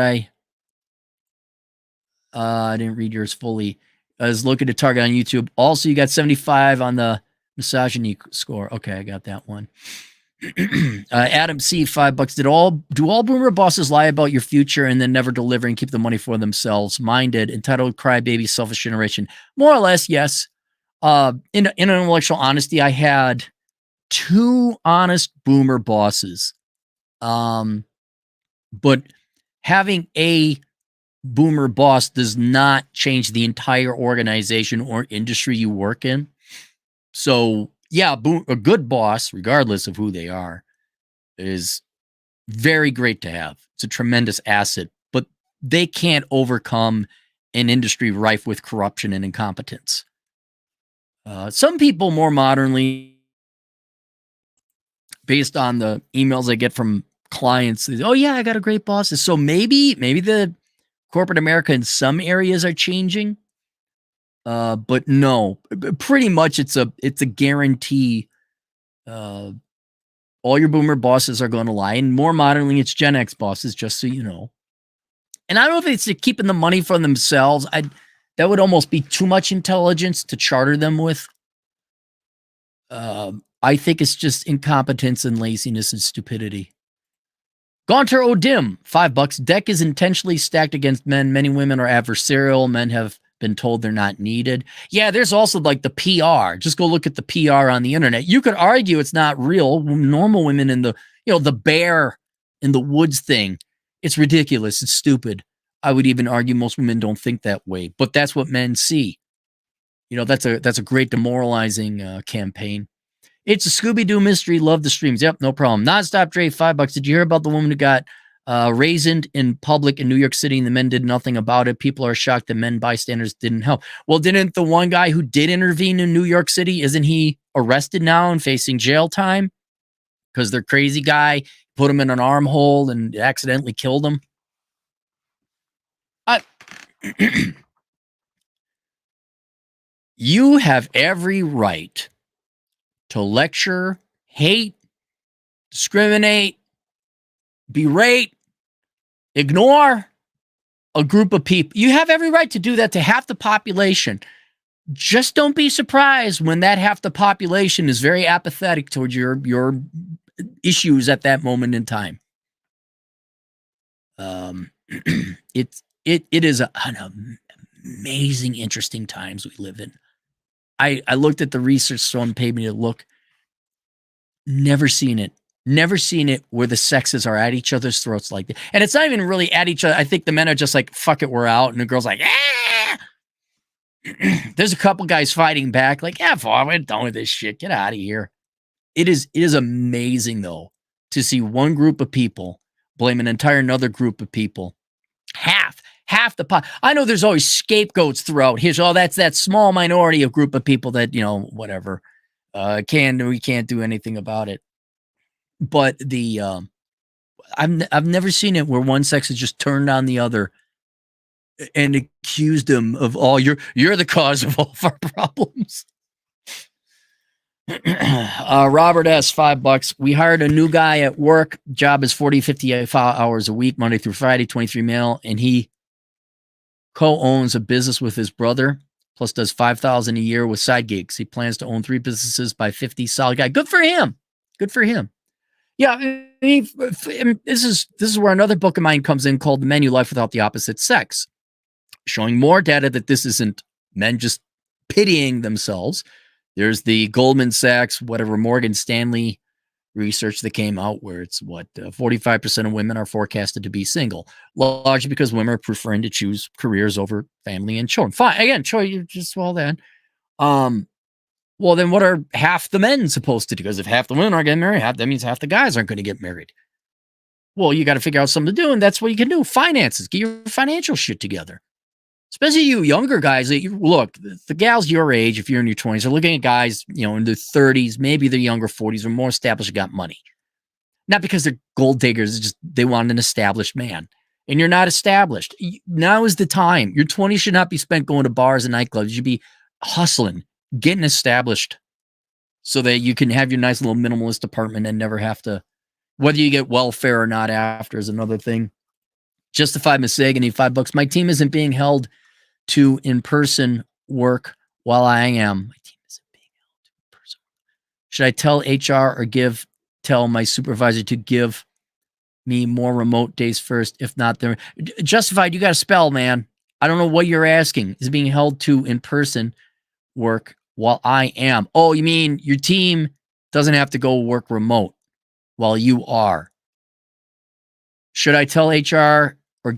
I didn't read yours fully. I was looking at Target on YouTube. Also, you got 75 on the misogyny score. Okay, I got that one. Adam C. $5. Do all boomer bosses lie about your future and then never deliver and keep the money for themselves? Mine did. Entitled crybaby, selfish generation. More or less, yes. In intellectual honesty, I had 2 honest boomer bosses. But having a boomer boss does not change the entire organization or industry you work in. So yeah, a good boss, regardless of who they are, is very great to have. It's a tremendous asset, but they can't overcome an industry rife with corruption and incompetence. Some people more modernly, based on the emails I get from clients, oh yeah, I got a great boss. So maybe the corporate America in some areas are changing. But no, pretty much it's a guarantee. All your boomer bosses are going to lie, and more modernly, it's Gen X bosses, just so you know. And I don't know if it's keeping the money for themselves. That would almost be too much intelligence to charter them with. I think it's just incompetence and laziness and stupidity. Gaunter O'Dim, $5. Deck is intentionally stacked against men. Many women are adversarial. Men have been told they're not needed. Yeah, there's also like the PR. Just go look at the PR on the internet. You could argue it's not real. Normal women in the, the bear in the woods thing, it's ridiculous. It's stupid. I would even argue most women don't think that way, but that's what men see. That's a great demoralizing campaign. It's a Scooby-Doo mystery. Love the streams. Yep, no problem. Nonstop Dre, $5. Did you hear about the woman who got raisined in public in New York City and the men did nothing about it? People are shocked that men bystanders didn't help. Well, didn't the one guy who did intervene in New York City, isn't he arrested now and facing jail time? Because their crazy guy put him in an armhole and accidentally killed him. You have every right to lecture, hate, discriminate, berate, ignore a group of people. You have every right to do that to half the population. Just don't be surprised when that half the population is very apathetic towards your issues at that moment in time. It is an amazing, interesting times we live in. I looked at the research someone paid me to look. Never seen it. Never seen it where the sexes are at each other's throats like that. And it's not even really at each other. I think the men are just like, fuck it, we're out. And the girl's like, ah! There's a couple guys fighting back, like, yeah, we're done with this shit. Get out of here. It is amazing, though, to see one group of people blame an entire another group of people. Half the pot. I know there's always scapegoats throughout here. Oh, that's that small minority of group of people that, whatever, we can't do anything about it. But I've never seen it where one sex has just turned on the other and accused them of you're the cause of all of our problems. Robert S., $5. We hired a new guy at work. Job is 40, 50 hours a week, Monday through Friday, 23 male, and he co-owns a business with his brother, plus does $5,000 a year with side gigs. He plans to own 3 businesses by 50. Solid guy. Good for him. Good for him. Yeah, I mean, this is where another book of mine comes in called The Menu: Life Without the Opposite Sex, showing more data that this isn't men just pitying themselves. There's the Goldman Sachs, Morgan Stanley research that came out where it's 45% of women are forecasted to be single, largely because women are preferring to choose careers over family and children. Fine, again, you just then. Well, then what are half the men supposed to do? Because if half the women aren't getting married, that means half the guys aren't going to get married. Well, you got to figure out something to do, and that's what you can do. Finances. Get your financial shit together. Especially you younger guys. Look, the gals your age, if you're in your 20s, are looking at guys, in their 30s, maybe their younger 40s, or more established, got money. Not because they're gold diggers, it's just they want an established man. And you're not established. Now is the time. Your 20s should not be spent going to bars and nightclubs. You should be hustling, getting established so that you can have your nice little minimalist apartment and never have to, whether you get welfare or not after is another thing. Justified Misogyny, $5. My team isn't being held to in-person work while I am. My team isn't being held to in-person. Should I tell HR or tell my supervisor to give me more remote days first? If not, they're Justified. You got to spell, man. I don't know what you're asking. Is being held to in-person work while I am? Oh, you mean your team doesn't have to go work remote while you are? Should I tell HR or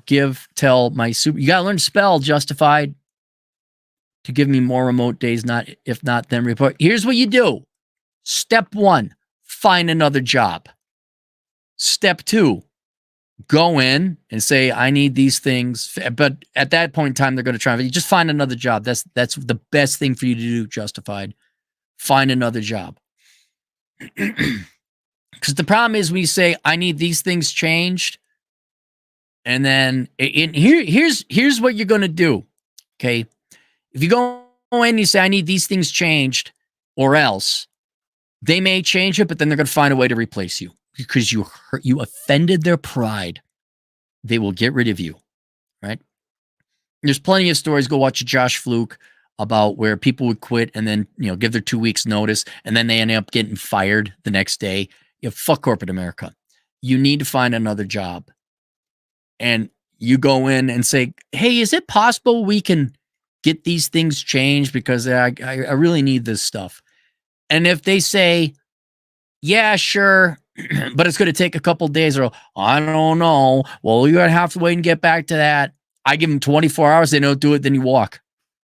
tell my super? You got to learn to spell, Justified, to give me more remote days. If not, then report. Here's what you do. Step 1, find another job. Step 2, go in and say, I need these things. But at that point in time, they're going to try and just find another job. That's the best thing for you to do, Justified. Find another job. Because the problem is when you say, I need these things changed, and then here's what you're going to do, okay? If you go in and you say, I need these things changed, or else, they may change it, but then they're going to find a way to replace you because you offended their pride. They will get rid of you, right? There's plenty of stories. Go watch Josh Fluke about where people would quit and then give their 2 weeks notice, and then they end up getting fired the next day. Fuck corporate America. You need to find another job. And you go in and say, hey, is it possible we can get these things changed because I really need this stuff? And if they say, yeah, sure, but it's going to take a couple of days, or I don't know, well, you're going to have to wait and get back to that. I give them 24 hours. They don't do it. Then you walk.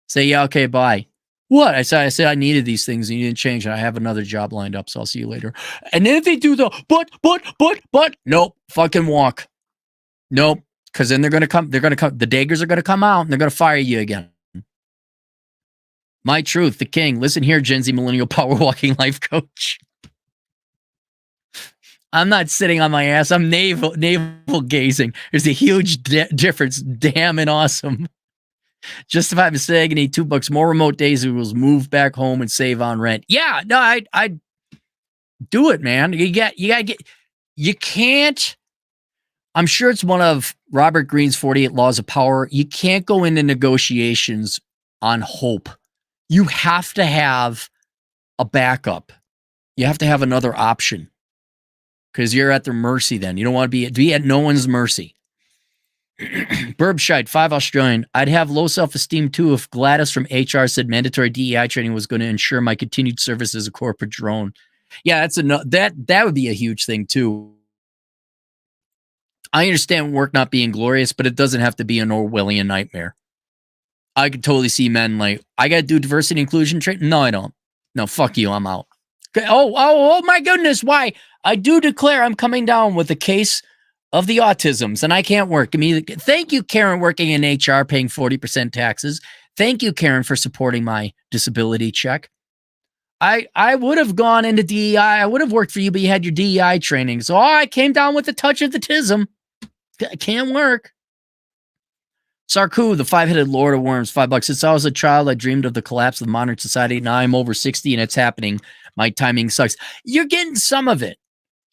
Say, yeah, okay, bye. What? I said I needed these things and you didn't change. And I have another job lined up, so I'll see you later. And then if they do but, nope, fucking walk. Nope. Because then they're going to come. The daggers are going to come out and they're going to fire you again. My truth, the king. Listen here, Gen Z millennial power walking life coach. I'm not sitting on my ass. I'm navel gazing. There's a huge difference. Damn and awesome. Justified Misogyny, $2. More remote days. Who will move back home and save on rent. Yeah, no, I do it, man. You can't. I'm sure it's one of Robert Greene's 48 Laws of Power. You can't go into negotiations on hope. You have to have a backup. You have to have another option because you're at their mercy then. You don't want to be at no one's mercy. Burbshite, $5 I'd have low self-esteem too if Gladys from HR said mandatory DEI training was going to ensure my continued service as a corporate drone. Yeah, that would be a huge thing too. I understand work not being glorious, but it doesn't have to be an Orwellian nightmare. I could totally see men like, I got to do diversity inclusion training. No, I don't. No, fuck you. I'm out. Okay. Oh my goodness. Why? I do declare I'm coming down with a case of the autisms and I can't work. Thank you, Karen, working in HR, paying 40% taxes. Thank you, Karen, for supporting my disability check. I would have gone into DEI. I would have worked for you, but you had your DEI training. So I came down with a touch of the tism. It can't work. Sarku, the five-headed lord of worms, $5. Since I was a child, I dreamed of the collapse of modern society. Now I'm over 60 and it's happening. My timing sucks. You're getting some of it.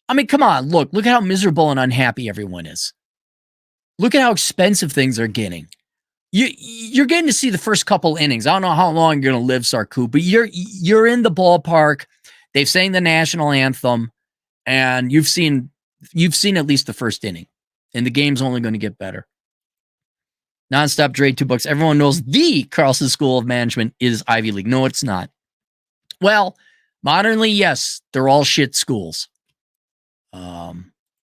I mean, come on. Look at how miserable and unhappy everyone is. Look at how expensive things are getting. You're getting to see the first couple innings. I don't know how long you're going to live, Sarku, but you're in the ballpark. They've sang the national anthem, and you've seen at least the first inning, and the game's only going to get better. Nonstop Dre, $2. Everyone knows the Carlson School of Management is Ivy League. No, it's not. Well, modernly, yes, they're all shit schools.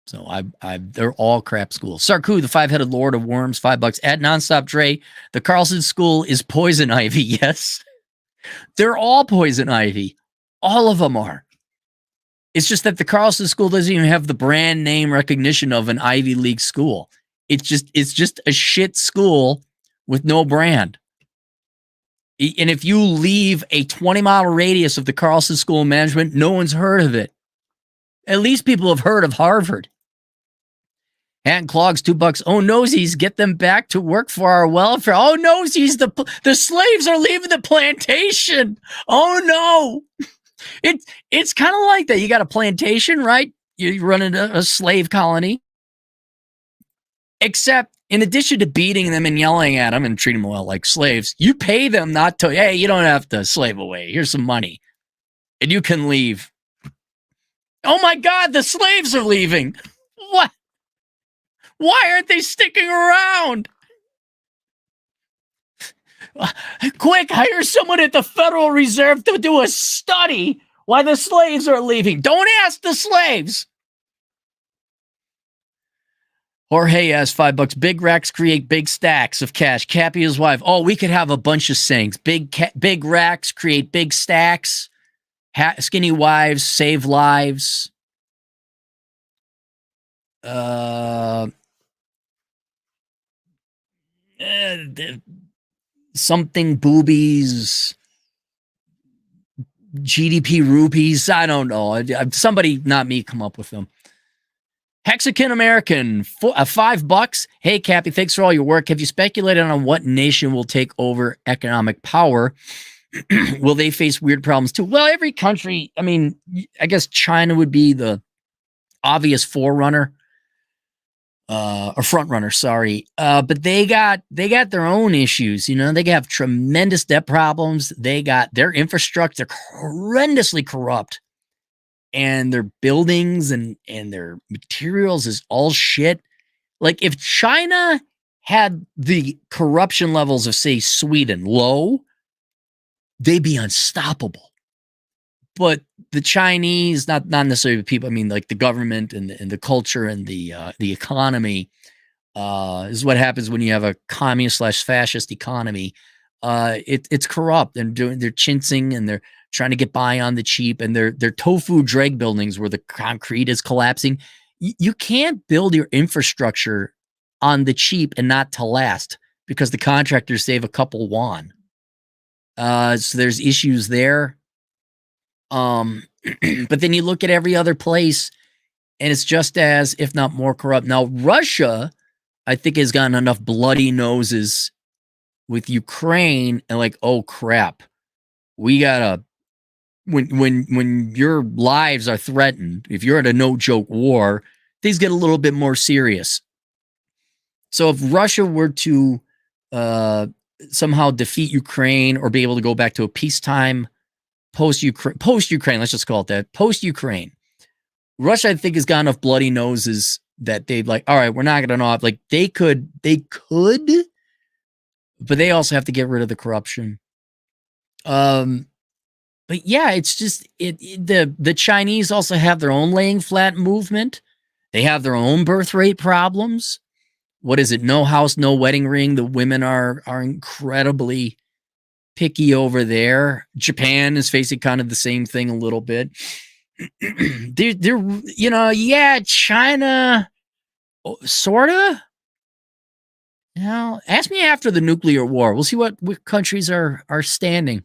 So they're all crap schools. Sarku, the five-headed lord of worms, $5. At Nonstop Dre, the Carlson School is poison ivy. Yes, they're all poison ivy. All of them are. It's just that the Carlson School doesn't even have the brand name recognition of an Ivy League school. It's just a shit school with no brand. And if you leave a 20-mile radius of the Carlson School of Management, no one's heard of it. At least people have heard of Harvard. Hat and Clogs, $2. Oh, nosies, get them back to work for our welfare. Oh, nosies, the slaves are leaving the plantation. Oh, no. It's kind of like that. You got a plantation, right? You're running a slave colony. Except, in addition to beating them and yelling at them and treating them well like slaves, you pay them not to, hey, you don't have to slave away. Here's some money. And you can leave. Oh, my God, the slaves are leaving. What? Why aren't they sticking around? Quick, hire someone at the Federal Reserve to do a study why the slaves are leaving. Don't ask the slaves. Jorge asks $5. Big racks create big stacks of cash. Cappy, his wife. Oh, we could have a bunch of sayings. Big racks create big stacks. Skinny wives save lives. Something boobies, GDP rupees. I don't know. Somebody, not me, come up with them. Mexican American, $5. Hey, Cappy, thanks for all your work. Have you speculated on what nation will take over economic power? Will they face weird problems too? Well, every country, I mean, I guess China would be the obvious forerunner. Or front runner, sorry. But they got their own issues. You know, they have tremendous debt problems. They got their infrastructure horrendously corrupt, and their buildings and their materials is all shit. Like if China had the corruption levels of, say, Sweden low, they'd be unstoppable. But the Chinese, not necessarily the people, I mean, like the government and the culture and the economy, is what happens when you have a communist/fascist economy. It's corrupt and they're chintzing and they're trying to get by on the cheap, and their tofu drag buildings where the concrete is collapsing. You can't build your infrastructure on the cheap and not to last because the contractors save a couple won. So there's issues there. But then you look at every other place and it's just as, if not more corrupt. Now, Russia, I think, has gotten enough bloody noses with Ukraine and like, oh crap, we gotta, when your lives are threatened, if you're at a no joke war, things get a little bit more serious. So if Russia were to somehow defeat Ukraine or be able to go back to a peacetime post-Ukraine, let's just call it that, post-Ukraine, Russia, I think, has got enough bloody noses that they'd like, all right, we're not going to, like, they could, but they also have to get rid of the corruption. But yeah, it's just the Chinese also have their own laying flat movement. They have their own birth rate problems. What is it? No house, no wedding ring. The women are incredibly picky over there. Japan is facing kind of the same thing a little bit. they're China, sorta. Ask me after the nuclear war. We'll see what countries are standing.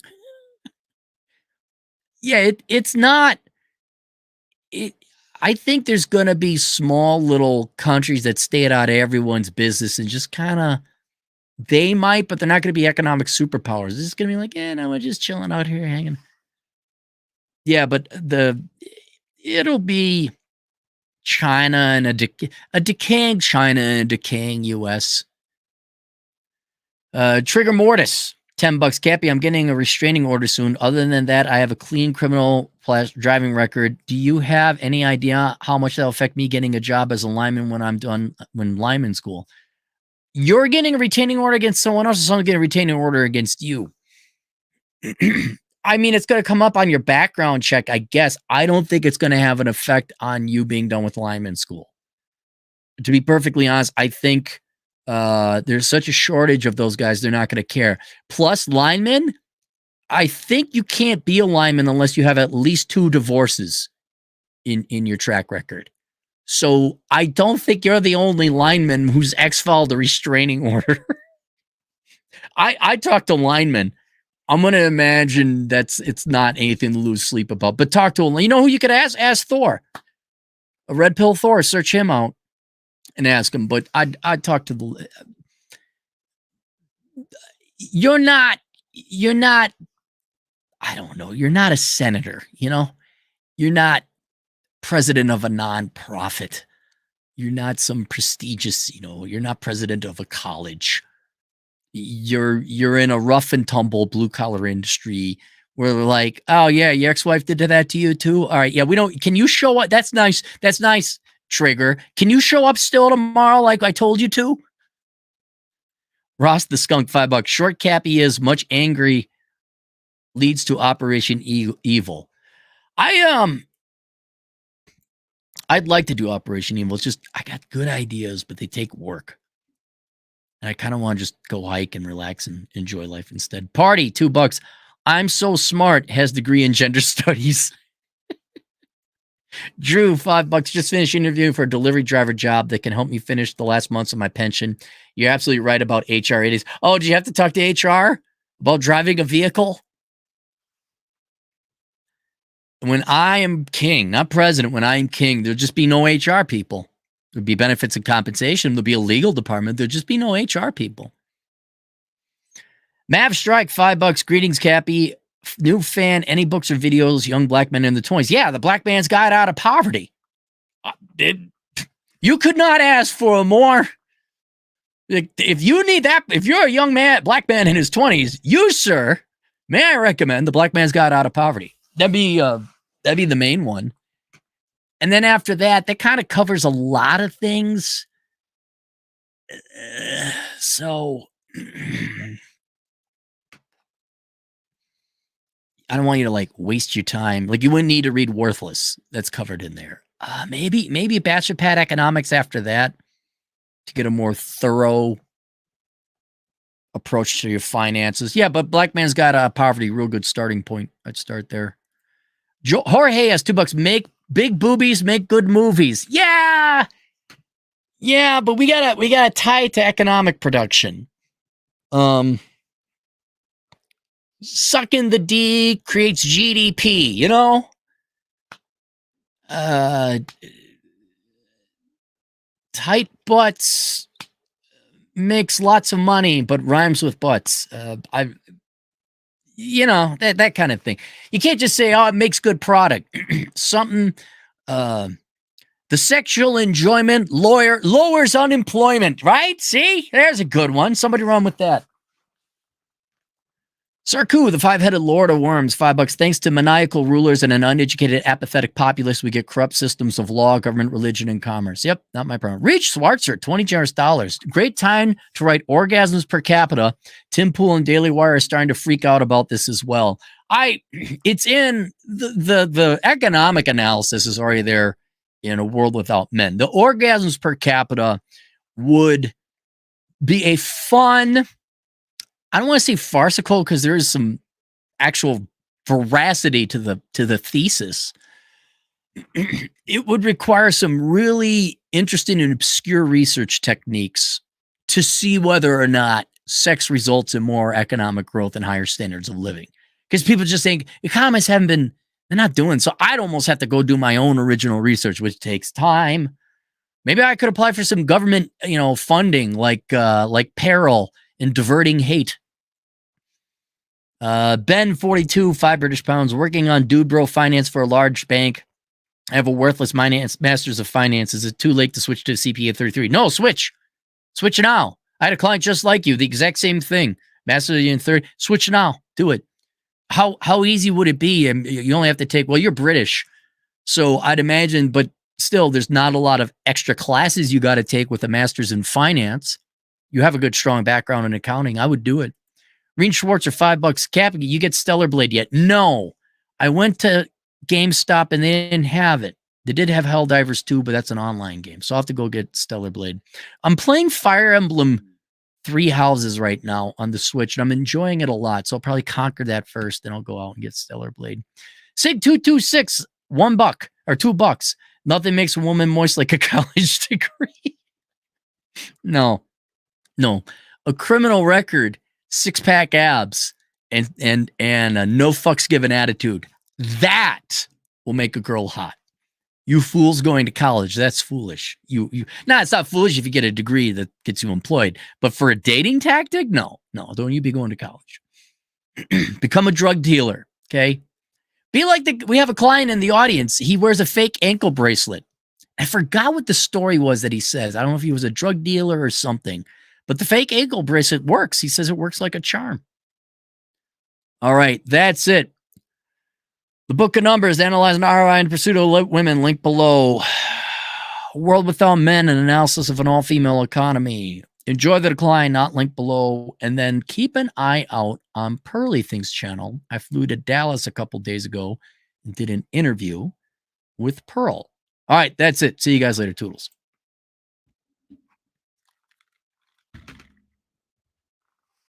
Yeah, it's not. I think there's going to be small little countries that stay out of everyone's business and just kind of, they might, but they're not going to be economic superpowers. This is going to be like, no, we're just chilling out here hanging. Yeah, but it'll be China and a decaying China and a decaying U.S. Trigger Mortis, $10. Cappy, I'm getting a restraining order soon. Other than that, I have a clean criminal driving record. Do you have any idea how much that'll affect me getting a job as a lineman when I'm done when lineman school? You're getting a retaining order against someone else, or someone's getting a retaining order against you. I mean, it's going to come up on your background check, I guess. I don't think it's going to have an effect on you being done with lineman school. To be perfectly honest, I think there's such a shortage of those guys, they're not going to care. Plus, linemen, I think you can't be a lineman unless you have at least 2 divorces in your track record. So I don't think you're the only lineman whose ex filed a restraining order. I talked to linemen. I'm going to imagine it's not anything to lose sleep about. But talk to him. You know who you could ask? Ask Thor. A Red Pill Thor. Search him out and ask him. But I'd talk to the... You're not... I don't know. You're not a senator, You're not president of a nonprofit. You're not some prestigious, you're not president of a college. You're in a rough and tumble blue collar industry where they're like, oh yeah, your ex-wife did that to you too. All right. Yeah. Can you show up? That's nice. That's nice. Trigger. Can you show up still tomorrow? Like I told you to? Ross the Skunk, $5. Short Cappy is much angry leads to Operation Evil. I'd like to do Operation Evil. It's just, I got good ideas, but they take work. And I kind of want to just go hike and relax and enjoy life instead. Party, $2. I'm so smart, has degree in gender studies. Drew, $5. Just finished interviewing for a delivery driver job that can help me finish the last months of my pension. You're absolutely right about HR. It is. Oh, did you have to talk to HR about driving a vehicle? When I am king, not president, when I am king, there'll just be no HR people. There'll be benefits and compensation. There'll be a legal department. There'll just be no HR people. Mav Strike, $5. Greetings, Cappy. New fan, any books or videos, young black men in the 20s? Yeah, the Black Man's Guide Out of Poverty. You could not ask for a more... If you need that, if you're a young man, black man in his 20s, you, sir, may I recommend the Black Man's Guide Out of Poverty. That'd be the main one. And then after that kind of covers a lot of things. So I don't want you to waste your time. You wouldn't need to read Worthless. That's covered in there. Maybe Bachelor Pad Economics after that to get a more thorough approach to your finances. Yeah, but Black Man's Guide Out of Poverty, real good starting point. I'd start there. Jorge has $2. Make big boobies, make good movies. Yeah, but we gotta tie it to economic production. Sucking the D creates GDP. Tight butts makes lots of money, but rhymes with butts. That kind of thing. You can't just say, oh, it makes good product. Something, the sexual enjoyment lowers unemployment, right? See, there's a good one. Somebody run with that. Sarku, the 5-headed lord of worms, $5. Thanks to maniacal rulers and an uneducated, apathetic populace, we get corrupt systems of law, government, religion, and commerce. Yep, not my problem. Reach Schwarzer, $20 generous. Great time to write orgasms per capita. Tim Pool and Daily Wire are starting to freak out about this as well. It's in the economic analysis is already there in A World Without Men. The orgasms per capita would be a fun, I don't want to say farcical because there is some actual veracity to the thesis. It would require some really interesting and obscure research techniques to see whether or not sex results in more economic growth and higher standards of living. Because people just think economists they're not doing. So I'd almost have to go do my own original research, which takes time. Maybe I could apply for some government, funding like Peril in diverting hate. Ben, 42, 5 British pounds, working on dude bro finance for a large bank. I have a worthless master's of finance. Is it too late to switch to a CPA 33? No, switch. Switch now. I had a client just like you, the exact same thing. Master's in 30. Switch now. Do it. How easy would it be? And you only have to take, well, you're British. So I'd imagine, but still, there's not a lot of extra classes you got to take with a master's in finance. You have a good, strong background in accounting. I would do it. Reen Schwartzer, $5 cap. You get Stellar Blade yet? No. I went to GameStop and they didn't have it. They did have Helldivers 2, but that's an online game. So I'll have to go get Stellar Blade. I'm playing Fire Emblem 3 Houses right now on the Switch, and I'm enjoying it a lot. So I'll probably conquer that first, then I'll go out and get Stellar Blade. Sig226, $1 or $2. Nothing makes a woman moist like a college degree. No. A criminal record, 6-pack abs, and a no fucks given attitude. That will make a girl hot. You fools going to college, that's foolish. It's not foolish if you get a degree that gets you employed, but for a dating tactic, no, don't you be going to college. Become a drug dealer, okay? Be like we have a client in the audience. He wears a fake ankle bracelet. I forgot what the story was that he says. I don't know if he was a drug dealer or something, but the fake ankle bracelet works. He says it works like a charm. All right, that's it. The Book of Numbers, Analyzing ROI in Pursuit of Women, link below. A World Without Men, an analysis of an all-female economy. Enjoy the Decline, not linked below. And then keep an eye out on Pearly Things channel. I flew to Dallas a couple days ago and did an interview with Pearl. All right, that's it. See you guys later, Toodles.